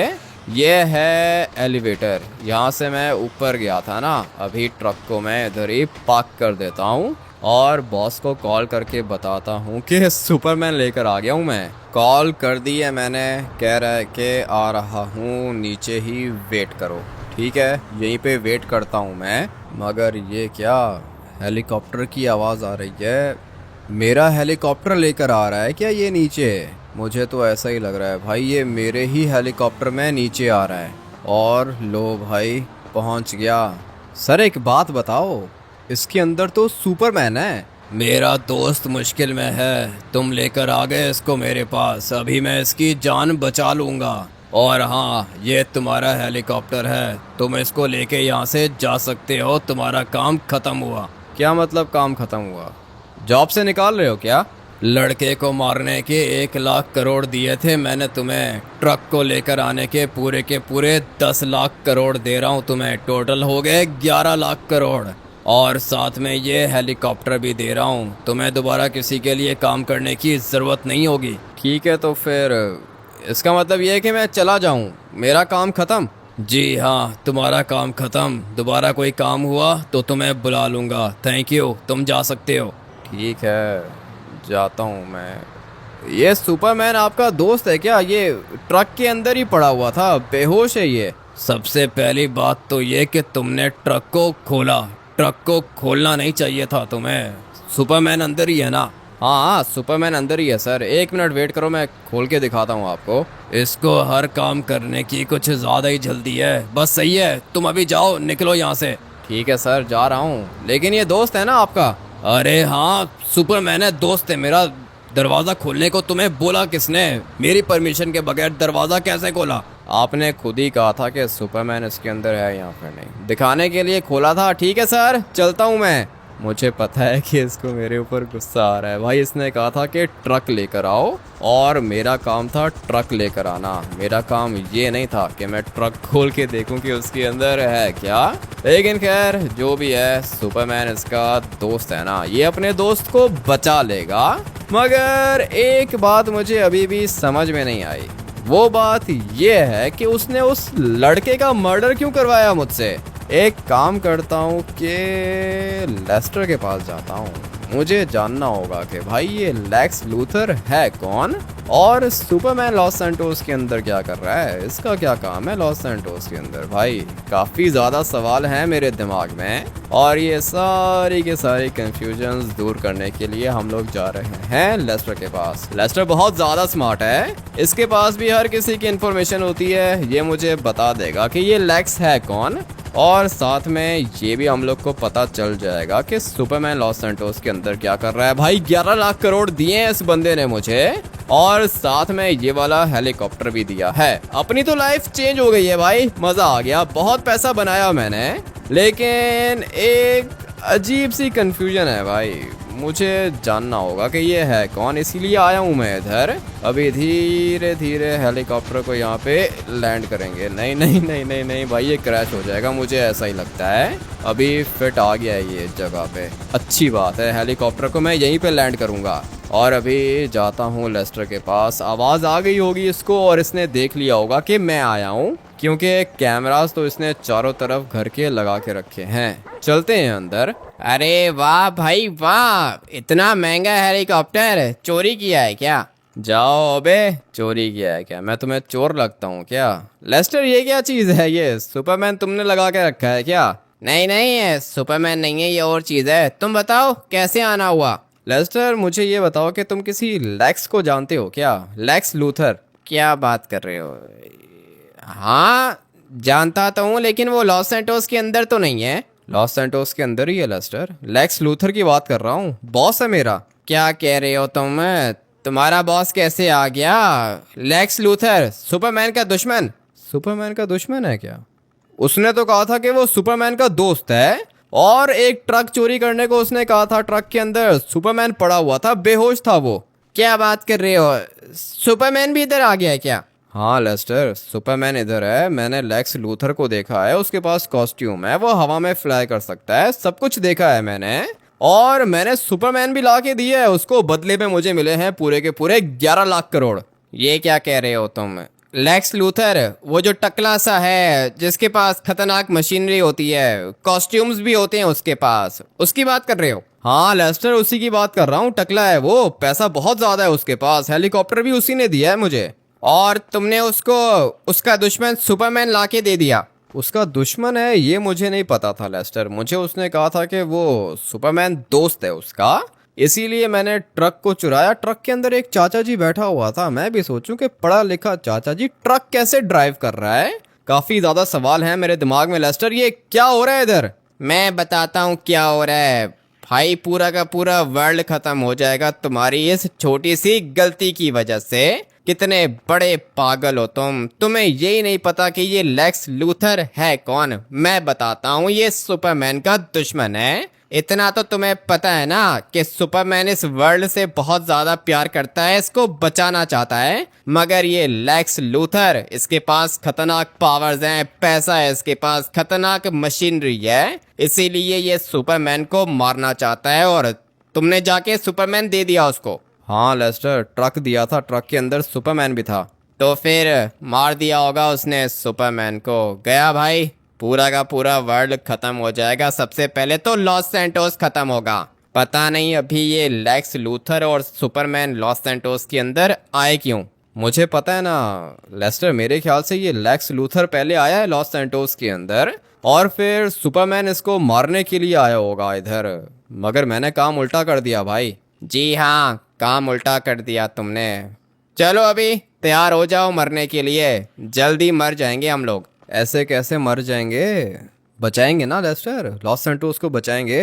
ये है एलिवेटर, यहाँ से मैं ऊपर गया था ना। अभी ट्रक को मैं इधर ही पार्क कर देता हूँ और बॉस को कॉल करके बताता हूँ कि सुपरमैन लेकर आ गया हूँ मैं। कॉल कर दी है मैंने, कह रहा है कि आ रहा हूँ, नीचे ही वेट करो। ठीक है, यहीं पे वेट करता हूँ मैं। मगर ये क्या, हेलीकॉप्टर की आवाज़ आ रही है। मेरा हेलीकॉप्टर लेकर आ रहा है क्या ये नीचे? मुझे तो ऐसा ही लग रहा है भाई, ये मेरे ही हेलीकॉप्टर में नीचे आ रहा है। और लो भाई, पहुंच गया। सर एक बात बताओ, इसके अंदर तो सुपरमैन है। मेरा दोस्त मुश्किल में है, तुम लेकर आ गए इसको मेरे पास। अभी मैं इसकी जान बचा लूँगा। और हाँ, ये तुम्हारा हेलीकॉप्टर है, तुम इसको लेके यहाँ से जा सकते हो। तुम्हारा काम खत्म हुआ। क्या मतलब काम खत्म हुआ? जॉब से निकाल रहे हो क्या? लड़के को मारने के 1 लाख करोड़ दिए थे मैंने तुम्हें, ट्रक को लेकर आने के पूरे 10 लाख करोड़ दे रहा हूँ तुम्हें। टोटल हो गए 11 लाख करोड़। और साथ में ये हेलीकॉप्टर भी दे रहा हूँ। तुम्हें दोबारा किसी के लिए काम करने की ज़रूरत नहीं होगी। ठीक है, तो फिर इसका मतलब ये है कि मैं चला जाऊँ, मेरा काम खत्म? जी हाँ, तुम्हारा काम खत्म। दोबारा कोई काम हुआ तो तुम्हें बुला लूँगा। थैंक यू, तुम जा सकते हो। ठीक है, जाता हूँ मैं। ये सुपरमैन आपका दोस्त है क्या? ये ट्रक के अंदर ही पड़ा हुआ था, बेहोश है ये। सबसे पहली बात तो ये कि तुमने ट्रक को खोला। ट्रक को खोलना नहीं चाहिए था तुम्हें। सुपरमैन अंदर ही है ना? हाँ, सुपरमैन अंदर ही है सर। 1 मिनट वेट करो, मैं खोल के दिखाता हूँ आपको। इसको हर काम करने की कुछ ज़्यादा ही जल्दी है। बस सही है, तुम अभी जाओ, निकलो यहाँ से। ठीक है सर, जा रहा हूँ। लेकिन ये दोस्त है ना आपका? अरे हाँ, सुपरमैन है, दोस्त है मेरा। दरवाज़ा खोलने को तुम्हें बोला किसने? मेरी परमिशन के बगैर दरवाज़ा कैसे खोला? आपने खुद ही कहा था कि सुपरमैन इसके अंदर है, यहाँ पर नहीं। दिखाने के लिए खोला था। ठीक है सर, चलता हूँ मैं। मुझे पता है कि इसको मेरे ऊपर गुस्सा आ रहा है भाई। इसने कहा था कि ट्रक लेकर आओ और मेरा काम था ट्रक लेकर आना। मेरा काम ये नहीं था कि मैं ट्रक खोल के देखूं कि उसके अंदर है क्या। लेकिन खैर, जो भी है, सुपरमैन इसका दोस्त है ना, ये अपने दोस्त को बचा लेगा। मगर एक बात मुझे अभी भी समझ में नहीं आई। वो बात ये है कि उसने उस लड़के का मर्डर क्यों करवाया मुझसे। एक काम करता हूँ कि लेस्टर के पास जाता हूँ। मुझे जानना होगा कि भाई ये लेक्स लूथर है कौन और सुपरमैन लॉस सैंटोस के अंदर क्या कर रहा है। इसका क्या काम है लॉस सैंटोस के अंदर? भाई काफ़ी ज़्यादा सवाल हैं मेरे दिमाग में, और ये सारी के सारी कंफ्यूजन्स दूर करने के लिए हम लोग जा रहे हैं लेस्टर के पास। लेस्टर बहुत ज़्यादा स्मार्ट है, इसके पास भी हर किसी की इन्फॉर्मेशन होती है। ये मुझे बता देगा कि ये लेक्स है कौन, और साथ में ये भी हम लोग को पता चल जाएगा कि सुपरमैन लॉस सैंटोस के अंदर क्या कर रहा है। भाई 11 लाख करोड़ दिए हैं इस बंदे ने मुझे, और साथ में ये वाला हेलीकॉप्टर भी दिया है। अपनी तो लाइफ चेंज हो गई है भाई, मज़ा आ गया। बहुत पैसा बनाया मैंने, लेकिन एक अजीब सी कंफ्यूजन है भाई। मुझे जानना होगा कि ये है कौन, इसीलिए आया हूँ मैं इधर। अभी धीरे धीरे हेलीकॉप्टर को यहाँ पे लैंड करेंगे। नहीं नहीं नहीं नहीं नहीं भाई, ये क्रैश हो जाएगा, मुझे ऐसा ही लगता है। अभी फिट आ गया है ये जगह पे, अच्छी बात है। हेलीकॉप्टर को मैं यहीं पे लैंड करूँगा और अभी जाता हूँ लेस्टर के पास। आवाज़ आ गई होगी इसको और इसने देख लिया होगा कि मैं आया हूँ, क्योंकि कैमरास तो इसने चारों तरफ घर के लगा के रखे हैं। चलते हैं अंदर। अरे वाह भाई वाह, इतना महंगा हेलीकॉप्टर चोरी किया है क्या? जाओ अबे, चोरी किया है क्या? मैं तुम्हें चोर लगता हूँ क्या? लेस्टर ये क्या चीज़ है? ये सुपरमैन तुमने लगा के रखा है क्या? नहीं नहीं, ये सुपरमैन नहीं है, ये और चीज़ है। तुम बताओ कैसे आना हुआ? लेस्टर मुझे ये बताओ कि तुम किसी लेक्स को जानते हो क्या? Lex Luthor. क्या बात कर रहे हो? हाँ, जानता तो हूँ, लेकिन वो लॉस सैंटोस के अंदर तो नहीं है। लॉस सैंटोस के अंदर ही है लेस्टर। लेक्स लूथर की बात कर रहा हूँ, बॉस है मेरा। क्या कह रहे हो तुम? तुम्हारा बॉस कैसे आ गया? लेक्स लूथर, सुपरमैन का दुश्मन। सुपरमैन का दुश्मन है क्या? उसने तो कहा था कि वो सुपरमैन का दोस्त है, और एक ट्रक चोरी करने को उसने कहा था। ट्रक के अंदर सुपरमैन पड़ा हुआ था, बेहोश था वो। क्या बात कर रहे हो? सुपरमैन भी इधर आ गया है क्या? हाँ लेस्टर, सुपरमैन इधर है। मैंने लेक्स लूथर को देखा है, उसके पास कॉस्ट्यूम है, वो हवा में फ्लाई कर सकता है, सब कुछ देखा है मैंने। और मैंने सुपरमैन भी ला के दिया है उसको। बदले में मुझे मिले हैं पूरे के पूरे 11 लाख करोड़। ये क्या कह रहे हो तुम? लेक्स लूथर, वो जो टकला सा है जिसके पास खतरनाक मशीनरी होती है, कॉस्ट्यूम्स भी होते हैं उसके पास, उसकी बात कर रहे हो? हाँ लेस्टर, उसी की बात कर रहा हूँ। टकला है वो, पैसा बहुत ज्यादा है उसके पास, हेलीकॉप्टर भी उसी ने दिया है मुझे। और तुमने उसको उसका दुश्मन सुपरमैन लाके दे दिया। उसका दुश्मन है ये मुझे नहीं पता था लेस्टर। मुझे उसने कहा था कि वो सुपरमैन दोस्त है उसका, इसीलिए मैंने ट्रक को चुराया। ट्रक के अंदर एक चाचा जी बैठा हुआ था। मैं भी सोचूं कि पढ़ा लिखा चाचा जी ट्रक कैसे ड्राइव कर रहा है। काफी ज्यादा सवाल हैं मेरे दिमाग में लेस्टर। ये क्या हो रहा है इधर? मैं बताता हूँ क्या हो रहा है भाई। पूरा का पूरा वर्ल्ड खत्म हो जाएगा तुम्हारी इस छोटी सी गलती की वजह से। कितने बड़े पागल हो तुम, तुम्हें यही नहीं पता कि ये लेक्स लूथर है कौन? मैं बताता हूँ, ये सुपरमैन का दुश्मन है। इतना तो तुम्हें पता है ना कि सुपरमैन इस वर्ल्ड से बहुत ज्यादा प्यार करता है, इसको बचाना चाहता है। मगर ये लेक्स लूथर, इसके पास खतरनाक पावर्स हैं, पैसा है इसके पास, खतरनाक मशीनरी है, इसीलिए ये सुपरमैन को मारना चाहता है। और तुमने जाके सुपरमैन दे दिया उसको। हाँ लेस्टर, ट्रक दिया था, ट्रक के अंदर सुपरमैन भी था। तो फिर मार दिया होगा उसने सुपरमैन को। गया भाई, पूरा का पूरा वर्ल्ड खत्म हो जाएगा। सबसे पहले तो लॉस सैंटोस खत्म होगा। पता नहीं अभी ये लेक्स लूथर और सुपरमैन लॉस सैंटोस के अंदर आए क्यों? मुझे पता है ना लेस्टर, मेरे ख्याल से ये लेक्स लूथर पहले आया है लॉस सैंटोस के अंदर, और फिर सुपरमैन इसको मारने के लिए आया होगा इधर। मगर मैंने काम उल्टा कर दिया भाई। जी हाँ, काम उल्टा कर दिया तुमने। चलो अभी तैयार हो जाओ मरने के लिए, जल्दी मर जाएंगे हम लोग। ऐसे कैसे मर जाएंगे? बचाएंगे ना लेस्टर, लॉस सैंटोस को बचाएंगे।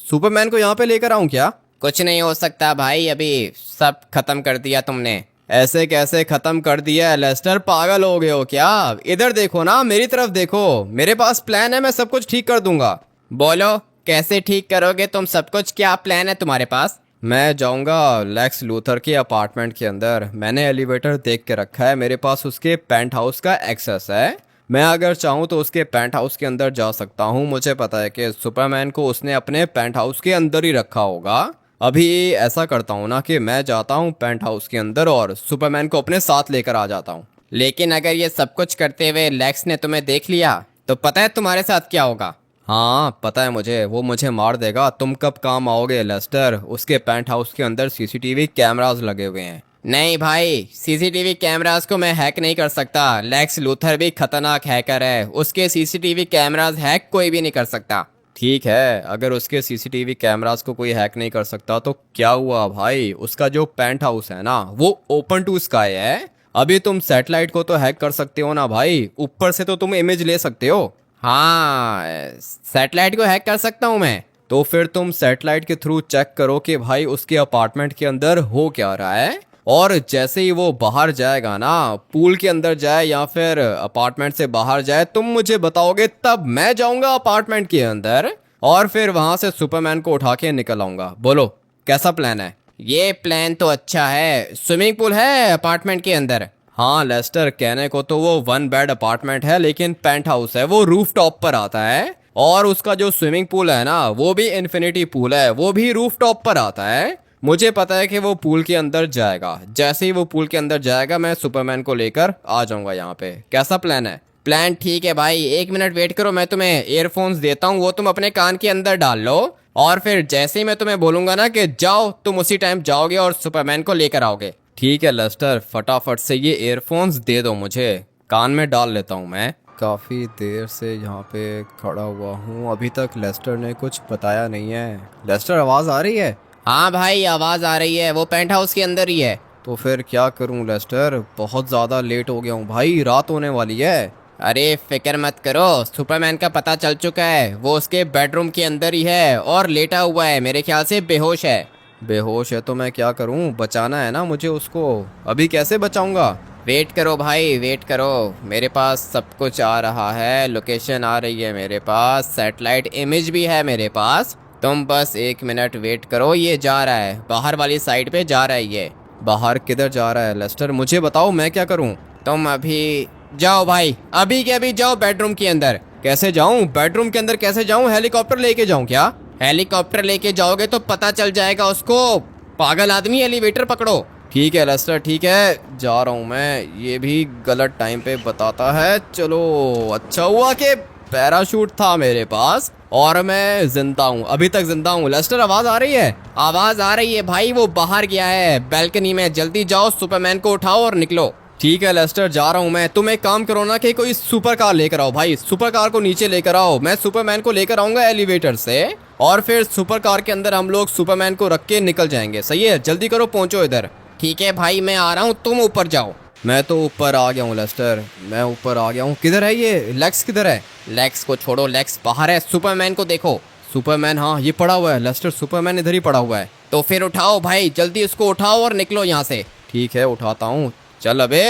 सुपरमैन को यहाँ पे लेकर आऊं क्या? कुछ नहीं हो सकता भाई, अभी सब खत्म कर दिया तुमने। ऐसे कैसे खत्म कर दिया है लेस्टर, पागल हो गए हो क्या? इधर देखो ना, मेरी तरफ देखो, मेरे पास प्लान है, मैं सब कुछ ठीक कर दूंगा। बोलो कैसे ठीक करोगे तुम सब कुछ? क्या प्लान है तुम्हारे पास? मैं जाऊंगा लेक्स लूथर के अपार्टमेंट के अंदर। मैंने एलिवेटर देख के रखा है, मेरे पास उसके पेंट हाउस का एक्सेस है। मैं अगर चाहूँ तो उसके पेंट हाउस के अंदर जा सकता हूँ। मुझे पता है कि सुपरमैन को उसने अपने पेंट हाउस के अंदर ही रखा होगा। अभी ऐसा करता हूँ ना कि मैं जाता हूँ पेंट हाउस के अंदर और सुपरमैन को अपने साथ लेकर आ जाता हूँ। लेकिन अगर ये सब कुछ करते हुए लेक्स ने तुम्हें देख लिया तो पता है तुम्हारे साथ क्या होगा? हाँ पता है मुझे, वो मुझे मार देगा। तुम कब काम आओगे लेस्टर? उसके पेंट हाउस के अंदर सीसीटीवी कैमरास लगे हुए हैं। नहीं भाई, सीसीटीवी कैमरास को मैं हैक नहीं कर सकता। लेक्स लूथर भी खतरनाक हैकर है, उसके सीसीटीवी कैमरास हैक कोई भी नहीं कर सकता। ठीक है, अगर उसके सीसीटीवी कैमरास को कोई हैक नहीं कर सकता तो क्या हुआ भाई? उसका जो पेंट हाउस है ना वो ओपन टू स्काई है। अभी तुम सैटेलाइट को तो हैक कर सकते हो ना भाई, ऊपर से तो तुम इमेज ले सकते हो। हाँ, सैटेलाइट को हैक कर सकता हूँ मैं। तो फिर तुम सैटेलाइट के थ्रू चेक करो कि भाई उसके अपार्टमेंट के अंदर हो क्या रहा है। और जैसे ही वो बाहर जाएगा ना, पूल के अंदर जाए या फिर अपार्टमेंट से बाहर जाए, तुम मुझे बताओगे, तब मैं जाऊंगा अपार्टमेंट के अंदर और फिर वहां से सुपरमैन को उठा के निकल आऊंगा। बोलो कैसा प्लान है? ये प्लान तो अच्छा है। स्विमिंग पूल है अपार्टमेंट के अंदर? हाँ लेस्टर, कहने को तो वो 1 बेड अपार्टमेंट है, लेकिन पेंट हाउस है, वो रूफ टॉप पर आता है। और उसका जो स्विमिंग पूल है ना वो भी इन्फिनिटी पूल है, वो भी रूफ टॉप पर आता है। मुझे पता है कि वो पूल के अंदर जाएगा। जैसे ही वो पूल के अंदर जाएगा मैं सुपरमैन को लेकर आ जाऊंगा यहाँ पे। कैसा प्लान है? प्लान ठीक है भाई, 1 मिनट वेट करो, मैं तुम्हें ईयरफोन्स देता हूँ, वो तुम अपने कान के अंदर डाल लो। और फिर जैसे ही मैं तुम्हें बोलूंगा ना कि जाओ, तुम उसी टाइम जाओगे और सुपरमैन को लेकर आओगे। ठीक है लेस्टर, फटाफट से ये ईयरफोन्स दे दो मुझे, कान में डाल लेता हूँ मैं। काफ़ी देर से यहाँ पे खड़ा हुआ हूँ, अभी तक लेस्टर ने कुछ बताया नहीं है। लेस्टर, आवाज़ आ रही है? हाँ भाई, आवाज़ आ रही है, वो पेंट हाउस के अंदर ही है। तो फिर क्या करूं लेस्टर, बहुत ज़्यादा लेट हो गया हूँ भाई, रात होने वाली है। अरे फिक्र मत करो, सुपरमैन का पता चल चुका है, वो उसके बेडरूम के अंदर ही है और लेटा हुआ है, मेरे ख्याल से बेहोश है। बेहोश है तो मैं क्या करूं, बचाना है ना मुझे उसको, अभी कैसे बचाऊंगा। वेट करो भाई, वेट करो, मेरे पास सब कुछ आ रहा है, लोकेशन आ रही है मेरे पास, सैटेलाइट इमेज भी है मेरे पास। तुम बस 1 मिनट वेट करो, ये जा रहा है, बाहर वाली साइड पे जा रहा है ये। बाहर किधर जा रहा है लेस्टर, मुझे बताओ मैं क्या करूं। तुम अभी जाओ भाई, अभी के अभी जाओ बेडरूम के अंदर। कैसे जाऊं, बेडरूम के अंदर कैसे जाऊं, हेलीकॉप्टर लेके जाऊं क्या। हेलीकॉप्टर लेके जाओगे तो पता चल जाएगा उसको, पागल आदमी, एलिवेटर पकड़ो। ठीक है लेस्टर, ठीक है जा रहा हूँ मैं, ये भी गलत टाइम पे बताता है। चलो, अच्छा हुआ कि पैराशूट था मेरे पास और मैं जिंदा हूँ, अभी तक जिंदा हूँ। लेस्टर आवाज आ रही है। आवाज आ रही है भाई, वो बाहर गया है बैल्कनी में, जल्दी जाओ, सुपरमैन को उठाओ और निकलो। ठीक है लेस्टर, जा रहा हूँ मैं। तुम एक काम करो ना कि कोई सुपर कार लेकर आओ भाई, सुपर कार को नीचे लेकर आओ, मैं सुपरमैन को लेकर आऊंगा एलिवेटर से और फिर सुपर कार के अंदर हम लोग सुपरमैन को रख के निकल जाएंगे। सही है, जल्दी करो, पहुंचो इधर। ठीक है भाई, मैं आ रहा हूँ, तुम ऊपर जाओ। मैं तो ऊपर आ गया हूँ लेस्टर, मैं ऊपर आ गया हूँ। किधर है ये लेक्स, किधर है। लेक्स को छोड़ो, लेक्स बाहर है, सुपरमैन को देखो। सुपरमैन, हाँ ये पड़ा हुआ है लेस्टर, सुपरमैन इधर ही पड़ा हुआ है। तो फिर उठाओ भाई, जल्दी उसको उठाओ और निकलो यहाँ से। ठीक है उठाता हूँ, चल अबे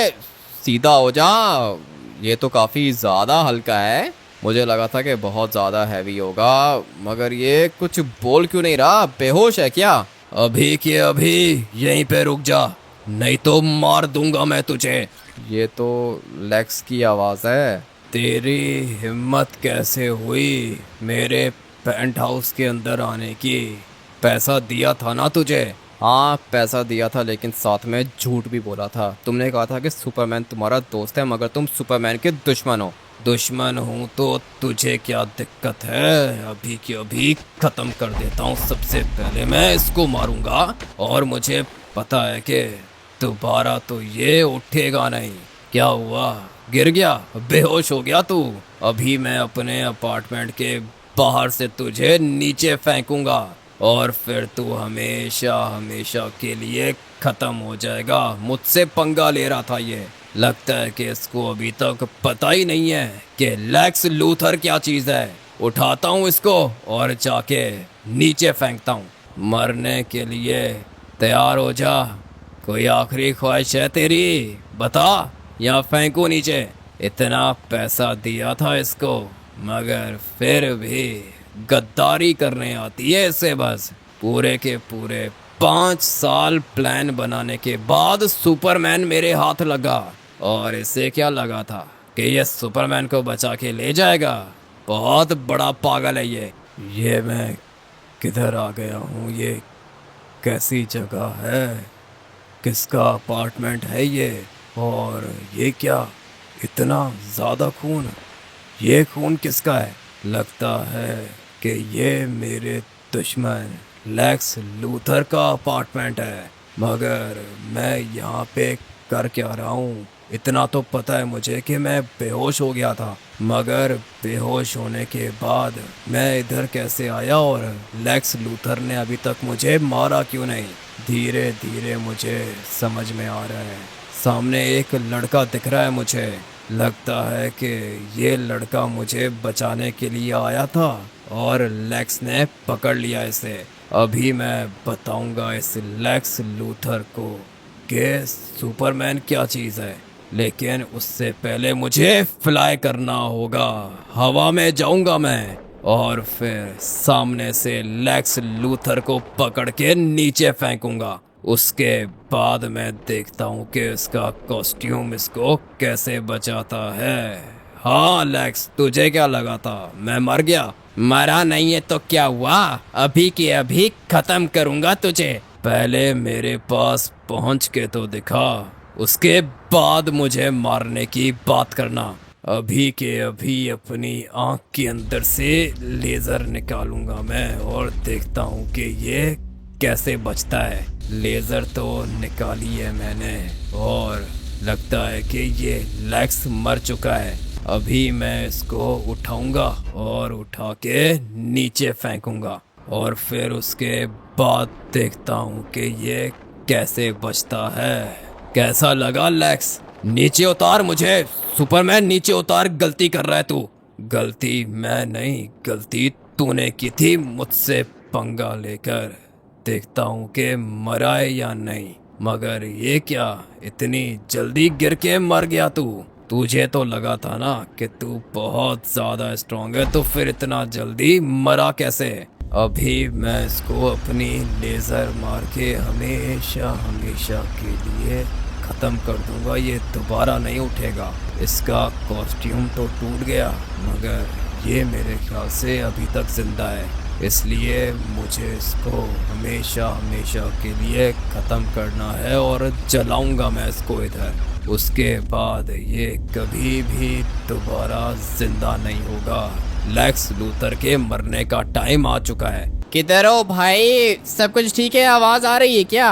सीधा हो जा। ये तो काफ़ी ज़्यादा हल्का है, मुझे लगा था कि बहुत ज़्यादा हैवी होगा, मगर ये कुछ बोल क्यों नहीं रहा, बेहोश है क्या। अभी के अभी यहीं पे रुक जा, नहीं तो मार दूंगा मैं तुझे। ये तो लेक्स की आवाज़ है। तेरी हिम्मत कैसे हुई मेरे पेंट हाउस के अंदर आने की, पैसा दिया था ना तुझे। हाँ पैसा दिया था, लेकिन साथ में झूठ भी बोला था। तुमने कहा था कि सुपरमैन तुम्हारा दोस्त है, मगर तुम सुपरमैन के दुश्मन हो। दुश्मन हूँ तो तुझे क्या दिक्कत है, अभी के अभी खत्म कर देता हूँ। सबसे पहले मैं इसको मारूंगा और मुझे पता है कि दोबारा तो ये उठेगा नहीं। क्या हुआ, गिर गया, बेहोश हो गया तू। अभी मैं अपने अपार्टमेंट के बाहर से तुझे नीचे फेंकूंगा और फिर तू हमेशा हमेशा के लिए खत्म हो जाएगा। मुझसे पंगा ले रहा था ये, लगता है कि इसको अभी तक पता ही नहीं है कि लेक्स लूथर क्या चीज़ है। उठाता हूँ इसको और जाके नीचे फेंकता हूँ। मरने के लिए तैयार हो जा, कोई आखिरी ख्वाहिश है तेरी, बता या फेंकू नीचे। इतना पैसा दिया था इसको, मगर फिर भी गद्दारी करने आती है इसे। बस पूरे के पूरे 5 साल प्लान बनाने के बाद सुपरमैन मेरे हाथ लगा, और इसे क्या लगा था कि ये सुपरमैन को बचा के ले जाएगा। बहुत बड़ा पागल है ये मैं किधर आ गया हूँ, ये कैसी जगह है, किसका अपार्टमेंट है ये, और ये क्या इतना ज़्यादा खून, ये खून किसका है। लगता है कि ये मेरे दुश्मन लेक्स लूथर का अपार्टमेंट है, मगर मैं यहाँ पे कर क्या रहा हूँ। इतना तो पता है मुझे कि मैं बेहोश हो गया था, मगर बेहोश होने के बाद मैं इधर कैसे आया और लेक्स लूथर ने अभी तक मुझे मारा क्यों नहीं। धीरे धीरे मुझे समझ में आ रहा है, सामने एक लड़का दिख रहा है मुझे। लगता है कि ये लड़का मुझे बचाने के लिए आया था और लेक्स ने पकड़ लिया इसे। अभी मैं बताऊंगा इस लेक्स लूथर को कि सुपरमैन क्या चीज़ है, लेकिन उससे पहले मुझे फ्लाई करना होगा। हवा में जाऊंगा मैं और फिर सामने से लेक्स लूथर को पकड़ के नीचे फेंकूंगा। उसके बाद मैं देखता हूँ कि इसका कॉस्ट्यूम इसको कैसे बचाता है। हाँ लेक्स, तुझे क्या लगा था मैं मर गया? मरा नहीं है तो क्या हुआ, अभी के अभी खत्म करूंगा तुझे। पहले मेरे पास पहुंच के तो दिखा, उसके बाद मुझे मारने की बात करना। अभी के अभी अपनी आंख के अंदर से लेजर निकालूंगा मैं और देखता हूँ कि ये कैसे बचता है। लेजर तो निकाली है मैंने और लगता है कि ये लेक्स मर चुका है। अभी मैं इसको उठाऊंगा और उठा के नीचे फेंकूंगा और फिर उसके बाद देखता हूँ कि ये कैसे बचता है। कैसा लगा लेक्स? नीचे उतार मुझे। सुपरमैन नीचे उतार, गलती कर रहा है तू। गलती मैं नहीं, गलती तूने की थी मुझसे पंगा लेकर। देखता हूँ कि मरा है या नहीं। मगर ये क्या, इतनी जल्दी गिर के मर गया तू? तुझे तो लगा था ना कि तू बहुत ज्यादा स्ट्रांग है, तो फिर इतना जल्दी मरा कैसे? अभी मैं इसको अपनी लेजर मार के हमेशा हमेशा के लिए खत्म कर दूंगा। ये दोबारा नहीं उठेगा। इसका कॉस्ट्यूम तो टूट गया, मगर ये मेरे ख्याल से अभी तक जिंदा है, इसलिए मुझे इसको हमेशा हमेशा के लिए ख़त्म करना है और जलाऊंगा मैं इसको इधर। उसके बाद ये कभी भी दोबारा जिंदा नहीं होगा। लेक्स लूथर के मरने का टाइम आ चुका है। किधर हो भाई? सब कुछ ठीक है? आवाज़ आ रही है क्या?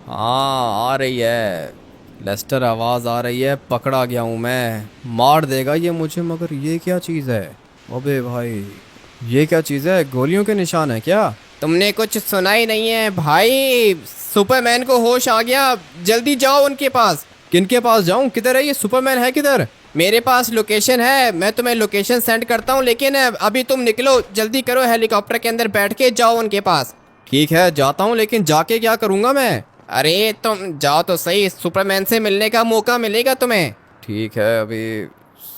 हाँ आ रही है लेस्टर, आवाज़ आ रही है। पकड़ा गया हूँ मैं, मार देगा ये मुझे। मगर ये क्या चीज़ है? अबे भाई ये क्या चीज़ है? गोलियों के निशान है क्या? तुमने कुछ सुना ही नहीं है भाई? सुपरमैन को होश आ गया, जल्दी जाओ उनके पास। किनके पास जाऊं? किधर है ये सुपरमैन? है किधर? मेरे पास लोकेशन है, मैं तुम्हें लोकेशन सेंड करता हूँ, लेकिन अभी तुम निकलो, जल्दी करो, हेलीकॉप्टर के अंदर बैठ के जाओ उनके पास। ठीक है जाता हूँ, लेकिन जाके क्या करूँगा मैं? अरे तुम जाओ तो सही, सुपरमैन से मिलने का मौका मिलेगा तुम्हें। ठीक है, अभी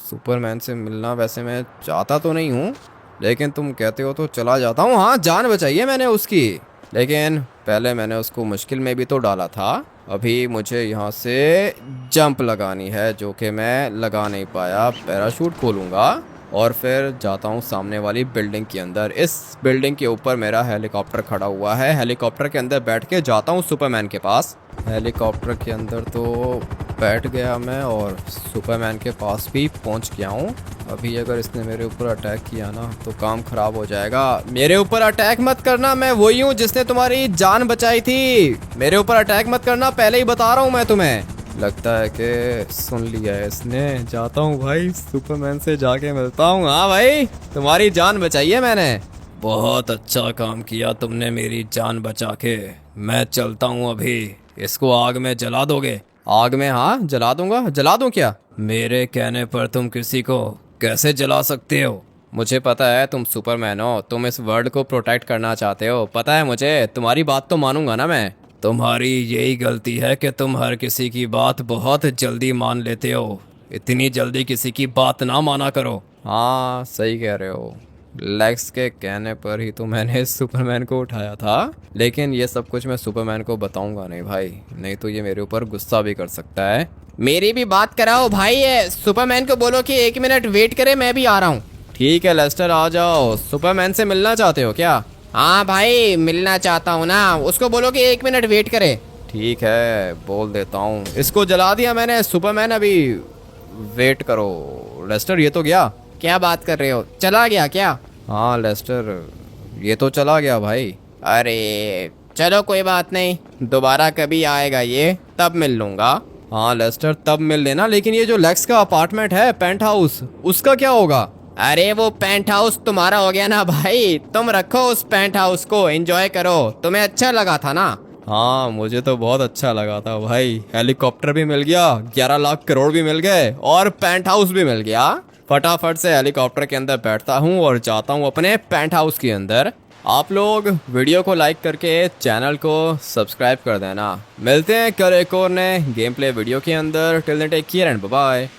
सुपरमैन से मिलना वैसे मैं चाहता तो नहीं हूँ, लेकिन तुम कहते हो तो चला जाता हूँ। हाँ जान बचाई है मैंने उसकी, लेकिन पहले मैंने उसको मुश्किल में भी तो डाला था। अभी मुझे यहाँ से जंप लगानी है, जो कि मैं लगा नहीं पाया। पैराशूट खोलूँगा और फिर जाता हूँ सामने वाली बिल्डिंग के अंदर। इस बिल्डिंग के ऊपर मेरा हेलीकॉप्टर खड़ा हुआ है। हेलीकॉप्टर के अंदर बैठ के जाता हूँ सुपरमैन के पास। हेलीकॉप्टर के अंदर तो बैठ गया मैं और सुपरमैन के पास भी पहुँच गया हूँ। अभी अगर इसने मेरे ऊपर अटैक किया ना तो काम खराब हो जाएगा। मेरे ऊपर अटैक मत करना, मैं वही हूँ जिसने तुम्हारी जान बचाई थी। मेरे ऊपर अटैक मत करना, पहले ही बता रहा हूँ मैं तुम्हें। लगता है कि सुन लिया है इसने। जाता हूँ भाई, सुपरमैन से जाके मिलता हूँ। हाँ भाई, तुम्हारी जान बचाई है मैंने। बहुत अच्छा काम किया तुमने मेरी जान बचा के। मैं चलता हूँ अभी। इसको आग में जला दोगे? आग में? हाँ जला दूंगा। जला दूं क्या? मेरे कहने पर तुम किसी को कैसे जला सकते हो? मुझे पता है तुम सुपरमैन हो, तुम इस वर्ल्ड को प्रोटेक्ट करना चाहते हो, पता है मुझे। तुम्हारी बात तो मानूंगा ना मैं। तुम्हारी यही गलती है कि तुम हर किसी की बात बहुत जल्दी मान लेते हो। इतनी जल्दी किसी की बात ना माना करो। हाँ सही कह रहे हो, लेक्स के कहने पर ही तो मैंने सुपरमैन को उठाया था, लेकिन ये सब कुछ मैं सुपरमैन को बताऊंगा नहीं भाई, नहीं तो ये मेरे ऊपर गुस्सा भी कर सकता है। मेरी भी बात कराओ भाई, सुपरमैन को बोलो कि 1 मिनट वेट करे, मैं भी आ रहा हूँ। ठीक है लेस्टर आ जाओ। सुपरमैन से मिलना चाहते हो क्या? हाँ भाई मिलना चाहता हूँ ना, उसको बोलो कि 1 मिनट वेट करे। ठीक है बोल देता हूँ। इसको जला दिया मैंने। सुपरमैन अभी वेट करो। लेस्टर ये तो गया। क्या बात कर रहे हो, चला गया क्या? हाँ लेस्टर ये तो चला गया भाई। अरे चलो कोई बात नहीं, दोबारा कभी आएगा ये तब मिल लूंगा। हाँ लेस्टर तब मिल लेना, लेकिन ये जो लेक्स का अपार्टमेंट है, पेंट हाउस, उसका क्या होगा? अरे वो पेंट हाउस तुम्हारा हो गया ना भाई, तुम रखो उस पेंट हाउस को, एंजॉय करो। तुम्हें अच्छा लगा था ना? हाँ मुझे तो बहुत अच्छा लगा था भाई। हेलीकॉप्टर भी मिल गया, 11 लाख करोड़ भी मिल गए और पेंट हाउस भी मिल गया। फटाफट से हेलीकॉप्टर के अंदर बैठता हूँ और जाता हूँ अपने पेंट हाउस के अंदर। आप लोग वीडियो को लाइक करके चैनल को सब्सक्राइब कर देना। मिलते हैं कल एक और नए गेम प्ले वीडियो के अंदर। Till then take care and bye bye.